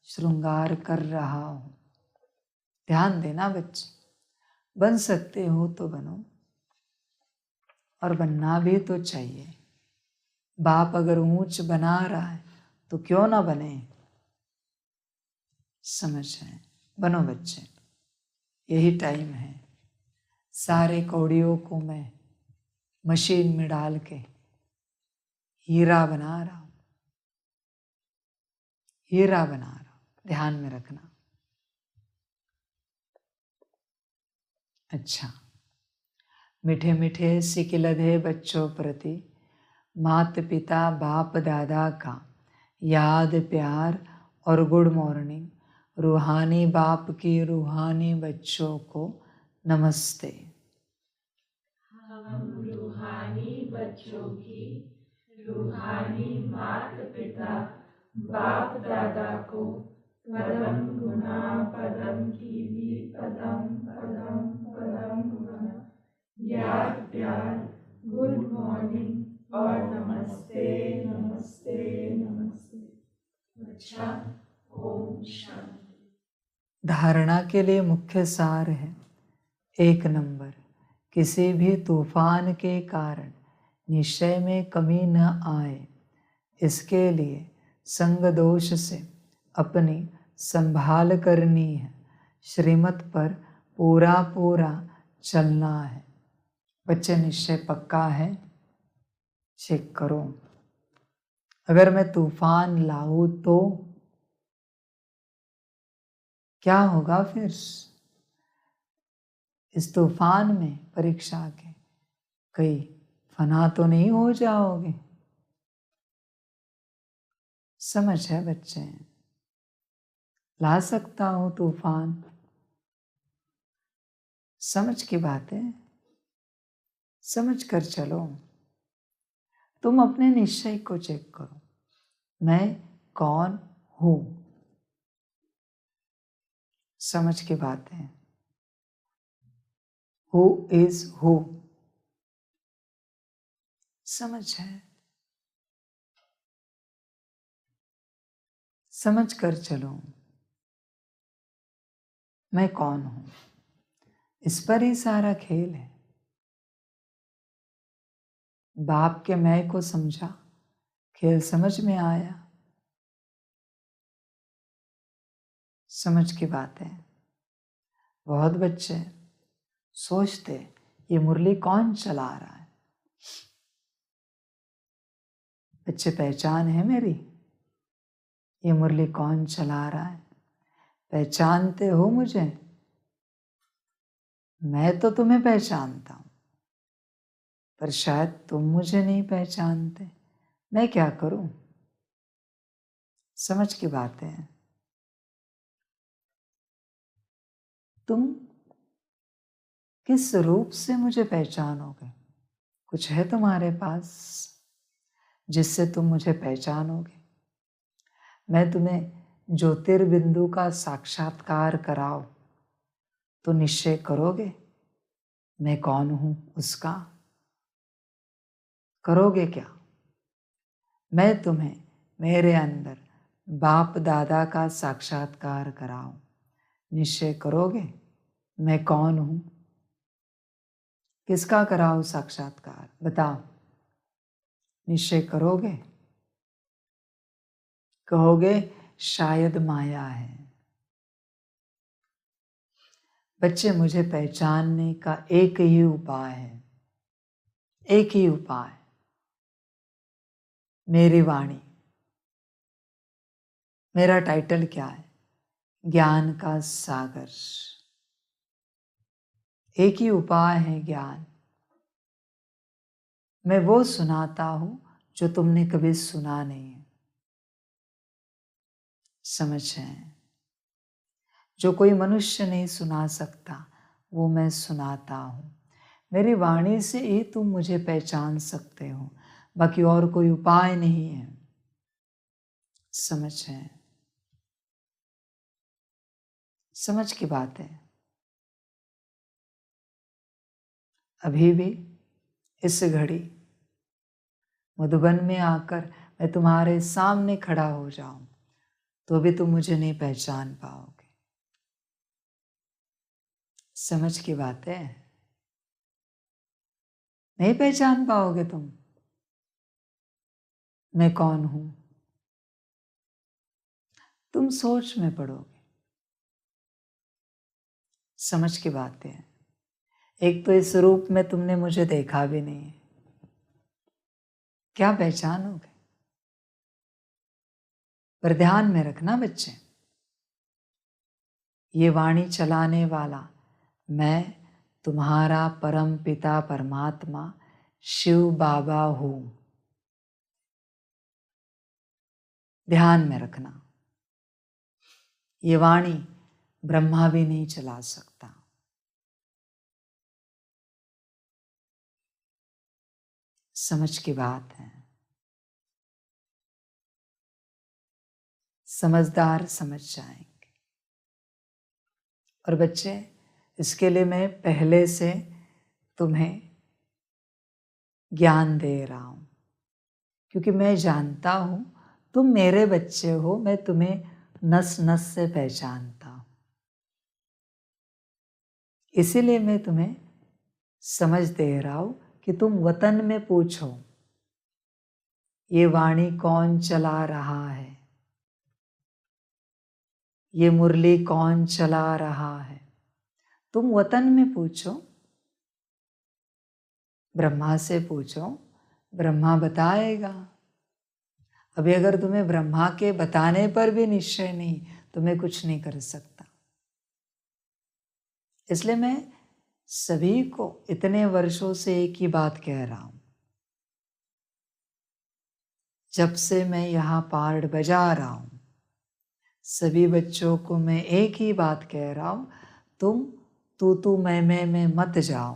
श्रृंगार कर रहा हूं। ध्यान देना बच्चे, बन सकते हो तो बनो, और बनना भी तो चाहिए। बाप अगर ऊंच बना रहा है तो क्यों ना बने। समझ रहे हैं? बनो बच्चे, यही टाइम है। सारे कौड़ियों को मैं मशीन में डाल के हीरा बना रहा हूं, हीरा बना रहा हूं। ध्यान में रखना। अच्छा, मीठे मीठे सिकिलधे बच्चों प्रति माता पिता बाप दादा का याद प्यार और गुड मॉर्निंग। रूहानी बाप की रूहानी बच्चों को नमस्ते। हम रूहानी बच्चों की रूहानी माता पिता बाप दादा को पदम गुना पदम की भी पदम पदम पदम गुना याद प्यार गुड मॉर्निंग और नमस्ते नमस्ते नमस्ते। अच्छा, ओम शांति। धारणा के लिए मुख्य सार है। 1 नंबर, किसी भी तूफान के कारण निश्चय में कमी न आए, इसके लिए संग दोष से अपनी संभाल करनी है। श्रीमत पर पूरा पूरा चलना है। बच्चे, निश्चय पक्का है? चेक करो। अगर मैं तूफान लाऊं तो क्या होगा फिर? इस तूफान में परीक्षा के कई फना तो नहीं हो जाओगे? समझ है बच्चे? ला सकता हूं तूफान। समझ की बात है, समझ कर चलो। तुम अपने निश्चय को चेक करो। मैं कौन हूं? समझ की बात है। Who is who? समझ है? समझ कर चलो। मैं कौन हूं? इस पर ही सारा खेल है। बाप के मैं को समझा, खेल समझ में आया। समझ की बात है। बहुत बच्चे सोचते ये मुरली कौन चला रहा है। बच्चे, पहचान है मेरी? ये मुरली कौन चला रहा है? पहचानते हो मुझे? मैं तो तुम्हें पहचानता हूं, पर शायद तुम मुझे नहीं पहचानते। मैं क्या करूं? समझ की बात है। तुम किस रूप से मुझे पहचानोगे? कुछ है तुम्हारे पास जिससे तुम मुझे पहचानोगे? मैं तुम्हें ज्योतिर्बिंदु का साक्षात्कार कराऊं तो निश्चय करोगे मैं कौन हूं उसका? करोगे क्या? मैं तुम्हें मेरे अंदर बाप दादा का साक्षात्कार कराऊं, निश्चय करोगे मैं कौन हूं? किसका कराऊं साक्षात्कार? बताओ। निश्चय करोगे? कहोगे शायद माया है। बच्चे, मुझे पहचानने का एक ही उपाय है, एक ही उपाय। मेरी वाणी। मेरा टाइटल क्या है? ज्ञान का सागर। एक ही उपाय है, ज्ञान। मैं वो सुनाता हूं जो तुमने कभी सुना नहीं है। समझ है? जो कोई मनुष्य नहीं सुना सकता वो मैं सुनाता हूं। मेरी वाणी से ही तुम मुझे पहचान सकते हो, बाकी और कोई उपाय नहीं है। समझ है? समझ की बात है। अभी भी इस घड़ी मधुबन में आकर मैं तुम्हारे सामने खड़ा हो जाऊं तो भी तुम मुझे नहीं पहचान पाओगे। समझ की बात है। नहीं पहचान पाओगे तुम मैं कौन हूं। तुम सोच में पड़ोगे। समझ की बात है। एक तो इस रूप में तुमने मुझे देखा भी नहीं है, क्या पहचानोगे? पर ध्यान में रखना बच्चे, ये वाणी चलाने वाला मैं तुम्हारा परम पिता परमात्मा शिव बाबा हूं। ध्यान में रखना, ये वाणी ब्रह्मा भी नहीं चला सकता। समझ की बात है, समझदार समझ जाएंगे। और बच्चे, इसके लिए मैं पहले से तुम्हें ज्ञान दे रहा हूं, क्योंकि मैं जानता हूं तुम मेरे बच्चे हो, मैं तुम्हें नस नस से पहचानता हूं। इसीलिए मैं तुम्हें समझ दे रहा हूं कि तुम वतन में पूछो, ये वाणी कौन चला रहा है, ये मुरली कौन चला रहा है। तुम वतन में पूछो, ब्रह्मा से पूछो, ब्रह्मा बताएगा। अभी अगर तुम्हें ब्रह्मा के बताने पर भी निश्चय नहीं, तो मैं कुछ नहीं कर सकता। इसलिए मैं सभी को इतने वर्षों से एक ही बात कह रहा हूं। जब से मैं यहाँ पार्ट बजा रहा हूं, सभी बच्चों को मैं एक ही बात कह रहा हूं, तुम तू मैं में मत जाओ,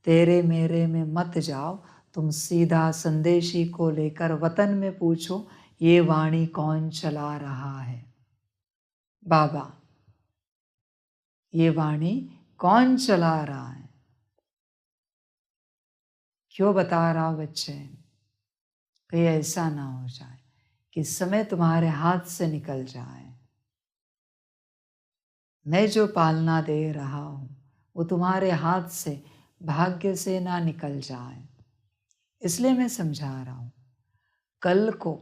तेरे मेरे में मत जाओ, तुम सीधा संदेशी को लेकर वतन में पूछो, ये वाणी कौन चला रहा है। बाबा, ये वाणी कौन चला रहा है? क्यों बता रहा हूं बच्चे? कहीं ऐसा ना हो जाए कि समय तुम्हारे हाथ से निकल जाए। मैं जो पालना दे रहा हूं वो तुम्हारे हाथ से भाग्य से ना निकल जाए, इसलिए मैं समझा रहा हूं। कल को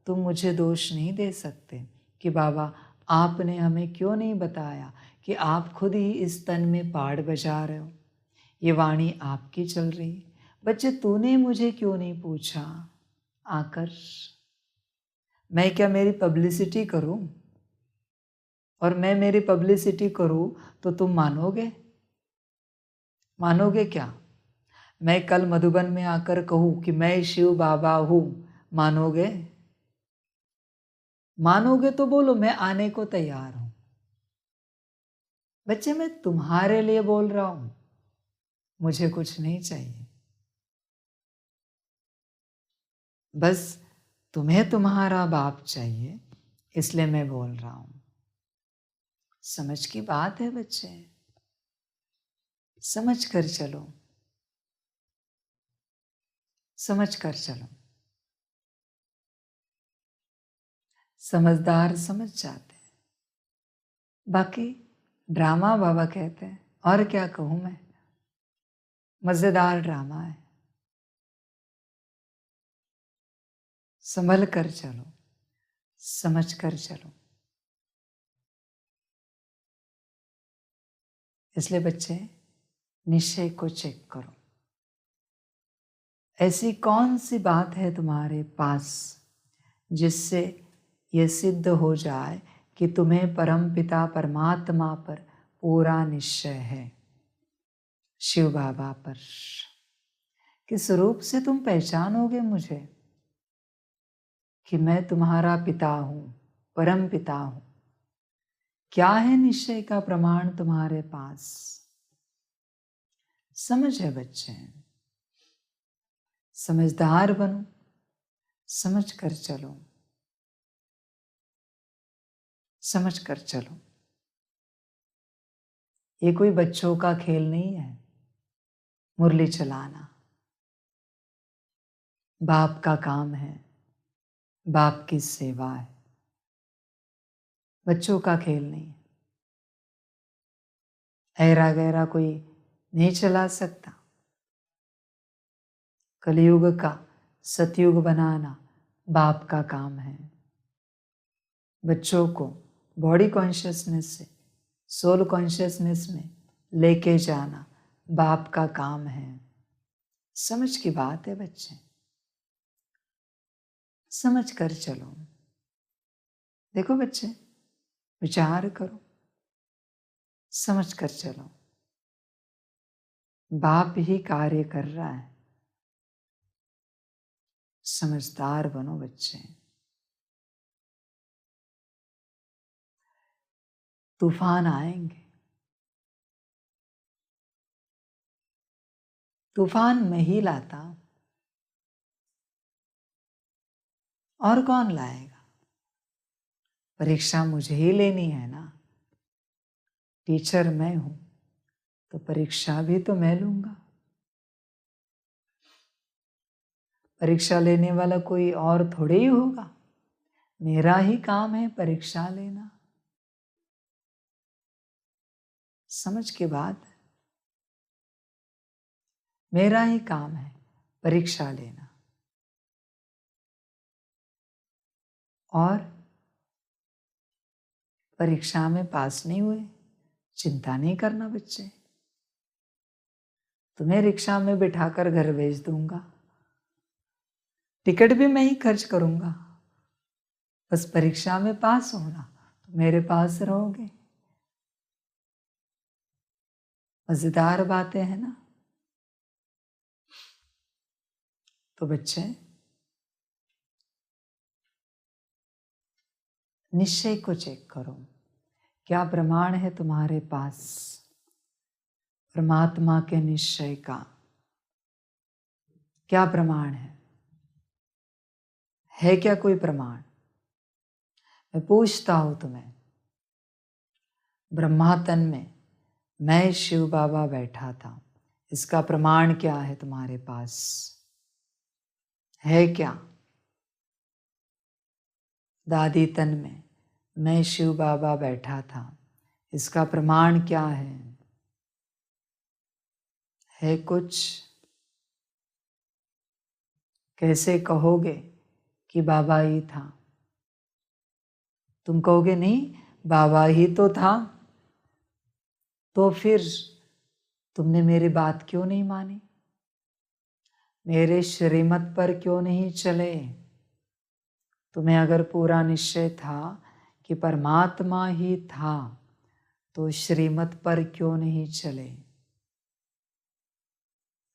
तुम मुझे दोष नहीं दे सकते कि बाबा आपने हमें क्यों नहीं बताया कि आप खुद ही इस तन में पाड़ बजा रहे हो, ये वाणी आपकी चल रही। बच्चे, तूने मुझे क्यों नहीं पूछा आकर? मैं क्या मेरी पब्लिसिटी करूं? और मैं मेरी पब्लिसिटी करूं तो तुम मानोगे? मानोगे क्या? मैं कल मधुबन में आकर कहूं कि मैं शिव बाबा हूं, मानोगे? मानोगे तो बोलो मैं आने को तैयार हूं। बच्चे, मैं तुम्हारे लिए बोल रहा हूं, मुझे कुछ नहीं चाहिए। बस तुम्हें तुम्हारा बाप चाहिए, इसलिए मैं बोल रहा हूं। समझ की बात है बच्चे, समझ कर चलो, समझ कर चलो। समझदार समझ जाते हैं, बाकी ड्रामा बाबा कहते हैं, और क्या कहूं मैं, मजेदार ड्रामा है। संभल कर चलो, समझ कर चलो। इसलिए बच्चे, निश्चय को चेक करो, ऐसी कौन सी बात है तुम्हारे पास जिससे ये सिद्ध हो जाए कि तुम्हें परमपिता परमात्मा पर पूरा निश्चय है, शिव बाबा पर। किस रूप से तुम पहचानोगे मुझे कि मैं तुम्हारा पिता हूं, परम पिता हूं? क्या है निश्चय का प्रमाण तुम्हारे पास? समझ है बच्चे, समझदार बनो, समझ कर चलो, समझ कर चलो। ये कोई बच्चों का खेल नहीं है, मुरली चलाना बाप का काम है, बाप की सेवा है, बच्चों का खेल नहीं है। ऐरा गैरा कोई नहीं चला सकता। कलयुग का सतयुग बनाना बाप का काम है। बच्चों को बॉडी कॉन्शियसनेस से सोल कॉन्शियसनेस में लेके जाना बाप का काम है। समझ की बात है बच्चे, समझ कर चलो। देखो बच्चे, विचार करो, समझ कर चलो। बाप ही कार्य कर रहा है। समझदार बनो बच्चे। तूफान आएंगे, तूफान मैं ही लाता हूं, और कौन लाएगा? परीक्षा मुझे ही लेनी है ना। टीचर मैं हूं तो परीक्षा भी तो मैं लूंगा। परीक्षा लेने वाला कोई और थोड़े ही होगा। मेरा ही काम है परीक्षा लेना। समझ के बाद, मेरा ही काम है परीक्षा लेना। और परीक्षा में पास नहीं हुए, चिंता नहीं करना बच्चे। तुम्हें रिक्शा में बिठाकर घर भेज दूंगा, टिकट भी मैं ही खर्च करूंगा। बस परीक्षा में पास होना, तो मेरे पास रहोगे। मजेदार बातें हैं ना। तो बच्चे, निश्चय को चेक करो, क्या प्रमाण है तुम्हारे पास परमात्मा के निश्चय का? क्या प्रमाण है क्या कोई प्रमाण? मैं पूछता हूं तुम्हें, ब्रह्मातन में मैं शिव बाबा बैठा था, इसका प्रमाण क्या है तुम्हारे पास? है क्या? दादी तन में मैं शिव बाबा बैठा था, इसका प्रमाण क्या है? है कुछ? कैसे कहोगे कि बाबा ही था? तुम कहोगे नहीं, बाबा ही तो था। तो फिर तुमने मेरी बात क्यों नहीं मानी? मेरे श्रीमत पर क्यों नहीं चले? तुम्हें अगर पूरा निश्चय था कि परमात्मा ही था, तो श्रीमत पर क्यों नहीं चले?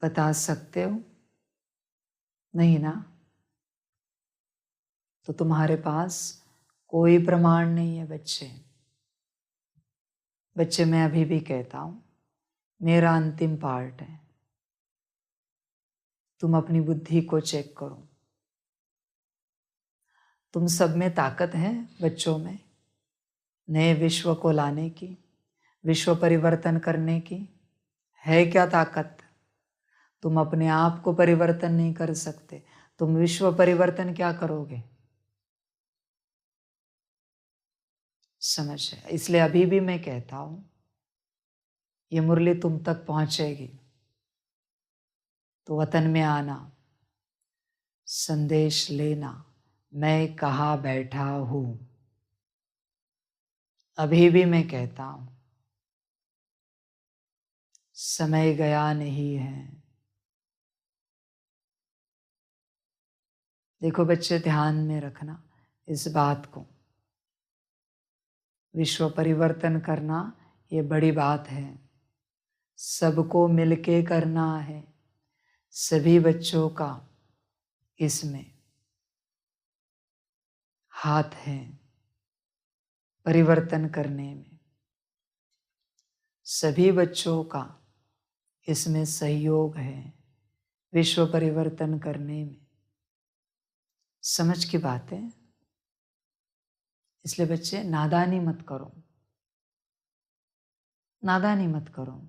बता सकते हो? नहीं ना। तो तुम्हारे पास कोई प्रमाण नहीं है बच्चे। बच्चे, मैं अभी भी कहता हूं, मेरा अंतिम पार्ट है। तुम अपनी बुद्धि को चेक करो। तुम सब में ताकत है बच्चों में, नए विश्व को लाने की, विश्व परिवर्तन करने की। है क्या ताकत? तुम अपने आप को परिवर्तन नहीं कर सकते, तुम विश्व परिवर्तन क्या करोगे? समझ है? इसलिए अभी भी मैं कहता हूं, ये मुरली तुम तक पहुंचेगी तो वतन में आना, संदेश लेना, मैं कहाँ बैठा हूं। अभी भी मैं कहता हूं, समय गया नहीं है। देखो बच्चे, ध्यान में रखना इस बात को। विश्व परिवर्तन करना ये बड़ी बात है, सबको मिलके करना है। सभी बच्चों का इसमें हाथ है परिवर्तन करने में। सभी बच्चों का इसमें सहयोग है विश्व परिवर्तन करने में। समझ की बात है? इसलिए बच्चे, नादानी मत करो, नादानी मत करो।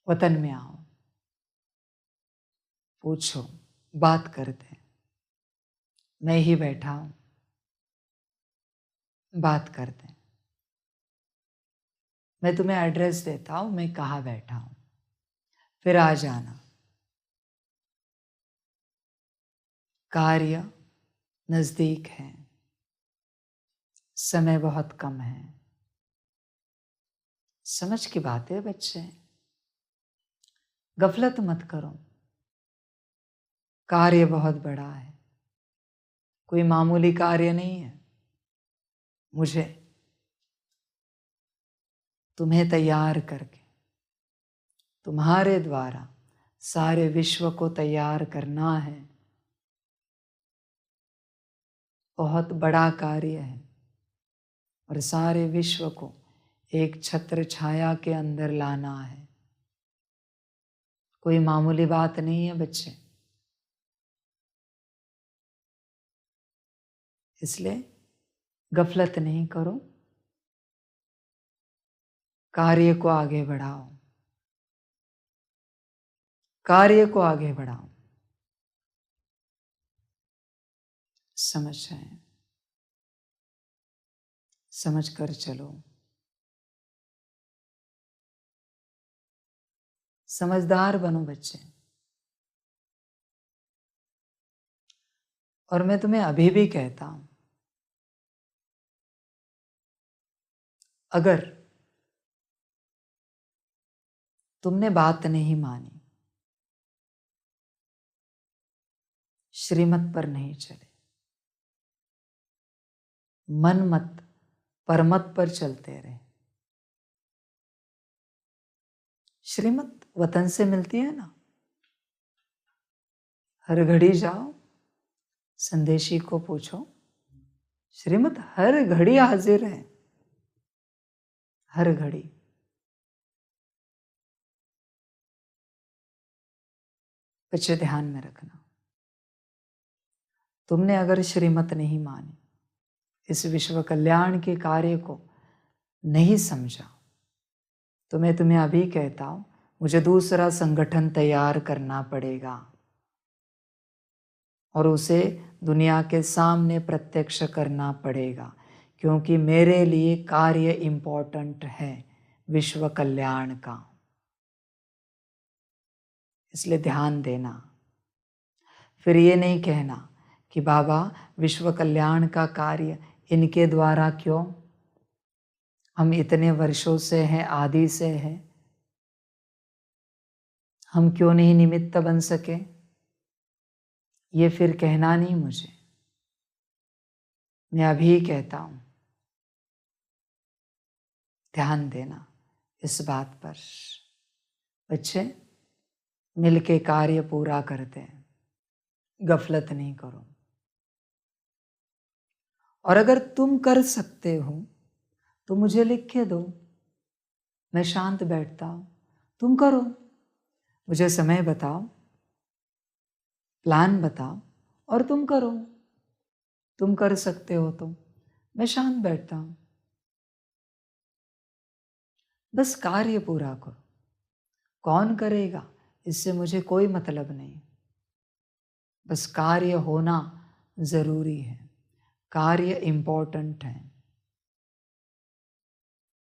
वतन में आओ, पूछो, बात करते। मैं ही बैठा हूं, बात करते। मैं तुम्हें एड्रेस देता हूं, मैं कहाँ बैठा हूं, फिर आ जाना। कार्य नजदीक है, समय बहुत कम है, समझ की बात है बच्चे, गफलत मत करो। कार्य बहुत बड़ा है, कोई मामूली कार्य नहीं है। मुझे तुम्हें तैयार करके तुम्हारे द्वारा सारे विश्व को तैयार करना है। बहुत बड़ा कार्य है और सारे विश्व को एक छत्र छाया के अंदर लाना है। कोई मामूली बात नहीं है बच्चे। इसलिए गफलत नहीं करो, कार्य को आगे बढ़ाओ, कार्य को आगे बढ़ाओ। समझ रहे हैं? समझ कर चलो। समझदार बनो बच्चे। और मैं तुम्हें अभी भी कहता हूं, अगर तुमने बात नहीं मानी, श्रीमत पर नहीं चले, मन मत परमत पर चलते रहे। श्रीमत वतन से मिलती है ना, हर घड़ी जाओ, संदेशी को पूछो, श्रीमत हर घड़ी हाजिर है, हर घड़ी। बच्चे ध्यान में रखना, तुमने अगर श्रीमत नहीं मानी, इस विश्व कल्याण के कार्य को नहीं समझा, तो मैं तुम्हें अभी कहता हूं, मुझे दूसरा संगठन तैयार करना पड़ेगा और उसे दुनिया के सामने प्रत्यक्ष करना पड़ेगा, क्योंकि मेरे लिए कार्य इंपॉर्टेंट है विश्व कल्याण का। इसलिए ध्यान देना। फिर ये नहीं कहना कि बाबा विश्व कल्याण का कार्य इनके द्वारा क्यों, हम इतने वर्षों से हैं, आदि से हैं, हम क्यों नहीं निमित्त बन सके। ये फिर कहना नहीं मुझे। मैं अभी कहता हूं, ध्यान देना इस बात पर। बच्चे मिलके कार्य पूरा करते हैं, गफलत नहीं करो। और अगर तुम कर सकते हो तो मुझे लिख के दो, मैं शांत बैठता हूं, तुम करो। मुझे समय बताओ, प्लान बताओ और तुम करो। तुम कर सकते हो तो मैं शांत बैठता हूं। बस कार्य पूरा करो। कौन करेगा इससे मुझे कोई मतलब नहीं, बस कार्य होना जरूरी है, कार्य इंपॉर्टेंट है।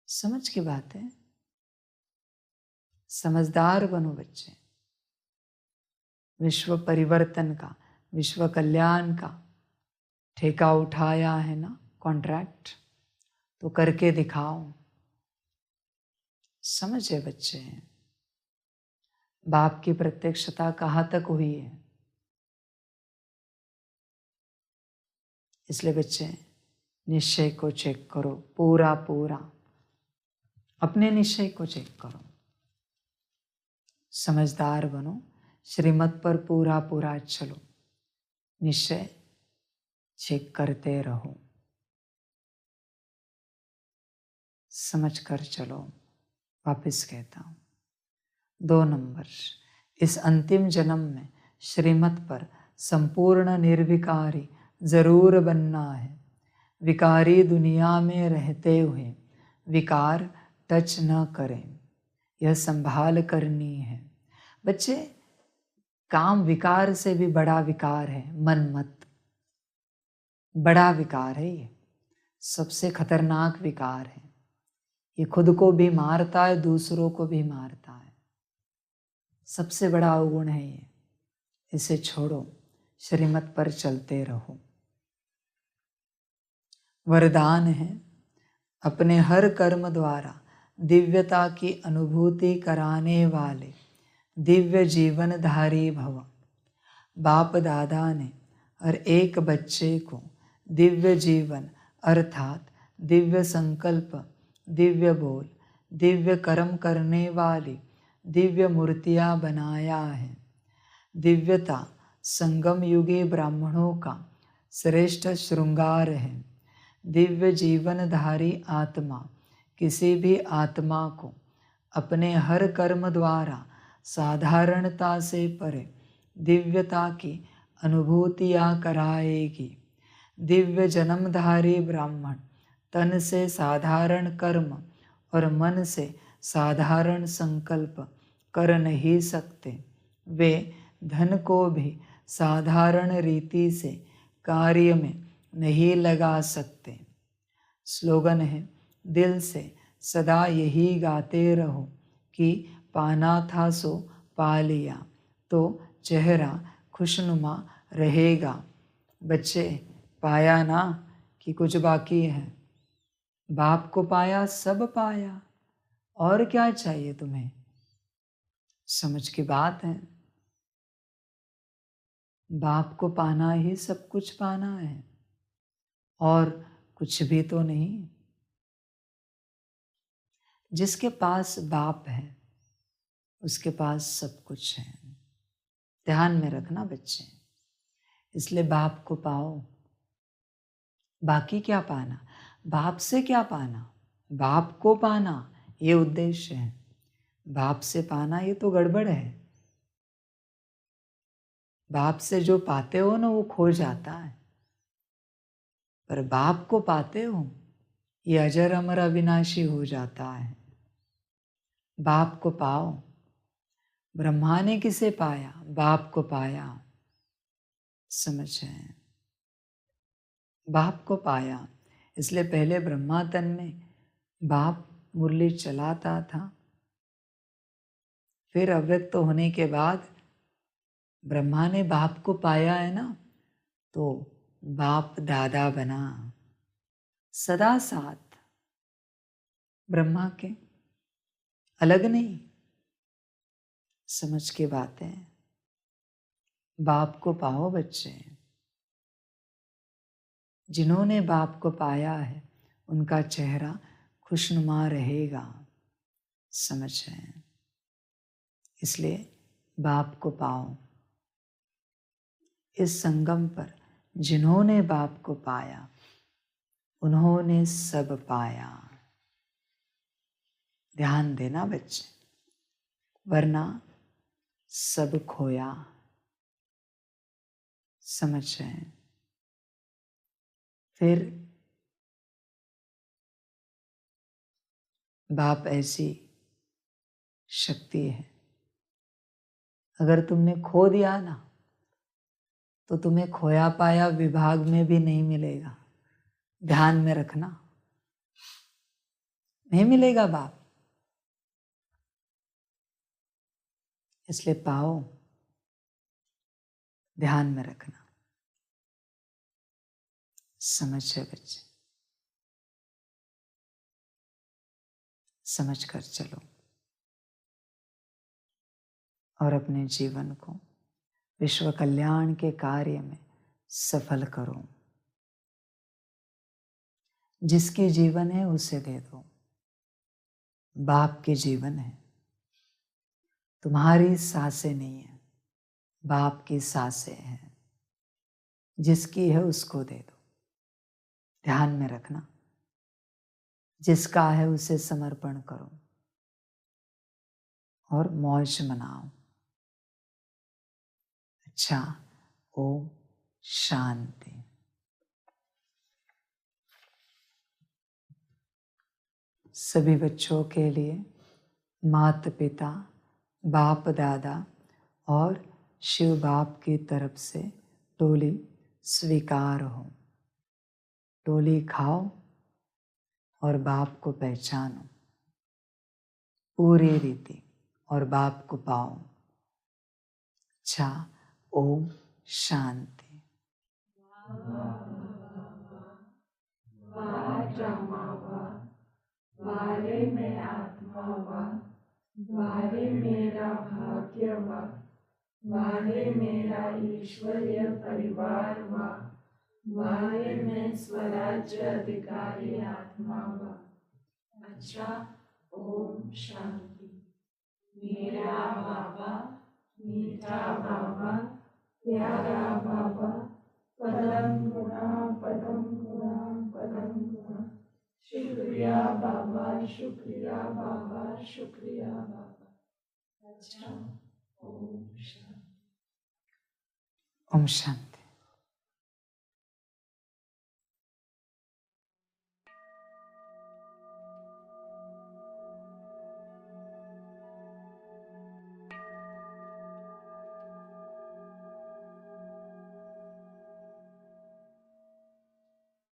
समझ की बात है? समझदार बनो बच्चे। विश्व परिवर्तन का, विश्व कल्याण का ठेका उठाया है ना, कॉन्ट्रैक्ट, तो करके दिखाओ। समझे बच्चे? बाप की प्रत्यक्षता कहाँ तक हुई है? इसलिए बच्चे निश्चय को चेक करो, पूरा पूरा अपने निश्चय को चेक करो। समझदार बनो, श्रीमत पर पूरा पूरा चलो, निश्चय चेक करते रहो। समझ कर चलो। वापिस कहता हूं, 2 नंबर, इस अंतिम जन्म में श्रीमत पर संपूर्ण निर्विकारी जरूर बनना है। विकारी दुनिया में रहते हुए विकार टच न करें, यह संभाल करनी है। बच्चे काम विकार से भी बड़ा विकार है, मन मत। बड़ा विकार है ये, सबसे खतरनाक विकार है। ये खुद को भी मारता है, दूसरों को भी मारता है। सबसे बड़ा अवगुण है ये, इसे छोड़ो, श्रीमत पर चलते रहो। वरदान है, अपने हर कर्म द्वारा दिव्यता की अनुभूति कराने वाले दिव्य जीवनधारी भव। बाप दादा ने हर एक बच्चे को दिव्य जीवन अर्थात दिव्य संकल्प, दिव्य बोल, दिव्य कर्म करने वाली दिव्य मूर्तियाँ बनाया है। दिव्यता संगम युगी ब्राह्मणों का श्रेष्ठ श्रृंगार है। दिव्य जीवनधारी आत्मा किसी भी आत्मा को अपने हर कर्म द्वारा साधारणता से परे दिव्यता की अनुभूतियाँ कराएगी। दिव्य जन्मधारी ब्राह्मण तन से साधारण कर्म और मन से साधारण संकल्प कर नहीं सकते। वे धन को भी साधारण रीति से कार्य में नहीं लगा सकते। स्लोगन है, दिल से सदा यही गाते रहो कि पाना था सो पा लिया, तो चेहरा खुशनुमा रहेगा। बच्चे, पाया ना कि कुछ बाकी है? बाप को पाया, सब पाया, और क्या चाहिए तुम्हें? समझ की बात है। बाप को पाना ही सब कुछ पाना है, और कुछ भी तो नहीं। जिसके पास बाप है उसके पास सब कुछ है। ध्यान में रखना बच्चे। इसलिए बाप को पाओ। बाकी क्या पाना? बाप से क्या पाना? बाप को पाना ये उद्देश्य है। बाप से पाना ये तो गड़बड़ है। बाप से जो पाते हो ना वो खो जाता है, पर बाप को पाते हो ये अजर अमर अविनाशी हो जाता है। बाप को पाओ। ब्रह्मा ने किसे पाया? बाप को पाया। समझे? बाप को पाया। इसलिए पहले ब्रह्मा तन में बाप मुरली चलाता था, फिर अव्यक्त होने के बाद ब्रह्मा ने बाप को पाया है ना, तो बाप दादा बना। सदा साथ ब्रह्मा के, अलग नहीं। समझ के बातें। बाप को पाओ बच्चे। जिन्होंने बाप को पाया है उनका चेहरा खुशनुमा रहेगा। समझे? इसलिए बाप को पाओ। इस संगम पर जिन्होंने बाप को पाया उन्होंने सब पाया। ध्यान देना बच्चे, वरना सब खोया। समझ रहे? फिर बाप ऐसी शक्ति है, अगर तुमने खो दिया ना तो तुम्हें खोया पाया विभाग में भी नहीं मिलेगा। ध्यान में रखना, नहीं मिलेगा बाप। इसलिए पाओ। ध्यान में रखना। समझे बच्चे? समझ कर चलो और अपने जीवन को विश्व कल्याण के कार्य में सफल करो। जिसकी जीवन है उसे दे दो। बाप के जीवन है, तुम्हारी सांसें नहीं है, बाप की सांसें हैं। जिसकी है उसको दे दो। ध्यान में रखना, जिसका है उसे समर्पण करो और मौज मनाओ। अच्छा, ओम शांति। सभी बच्चों के लिए माता पिता, बाप दादा और शिव बाप की तरफ से टोली स्वीकार हो। टोली खाओ और बाप को पहचानो पूरी रीति और बाप को पाओ। अच्छा, ओम शांति। वाले में आता वाह वाह, वारे मेरा भाग्य वाह, वारे मेरा ईश्वरीय परिवार वाह, वारे मैं स्वराज्य अधिकारी आत्मा वाह। अच्छा, ओम शांति। मेरा बाबा, मीठा बाबा, प्यारा बाबा, पदम गुणा पदम गुणा पदम गुणा। शुक्रिया बाबा, शुक्रिया बाबा, शुक्रिया बाबा। अच्छा, ओम शांति। ओम शांति।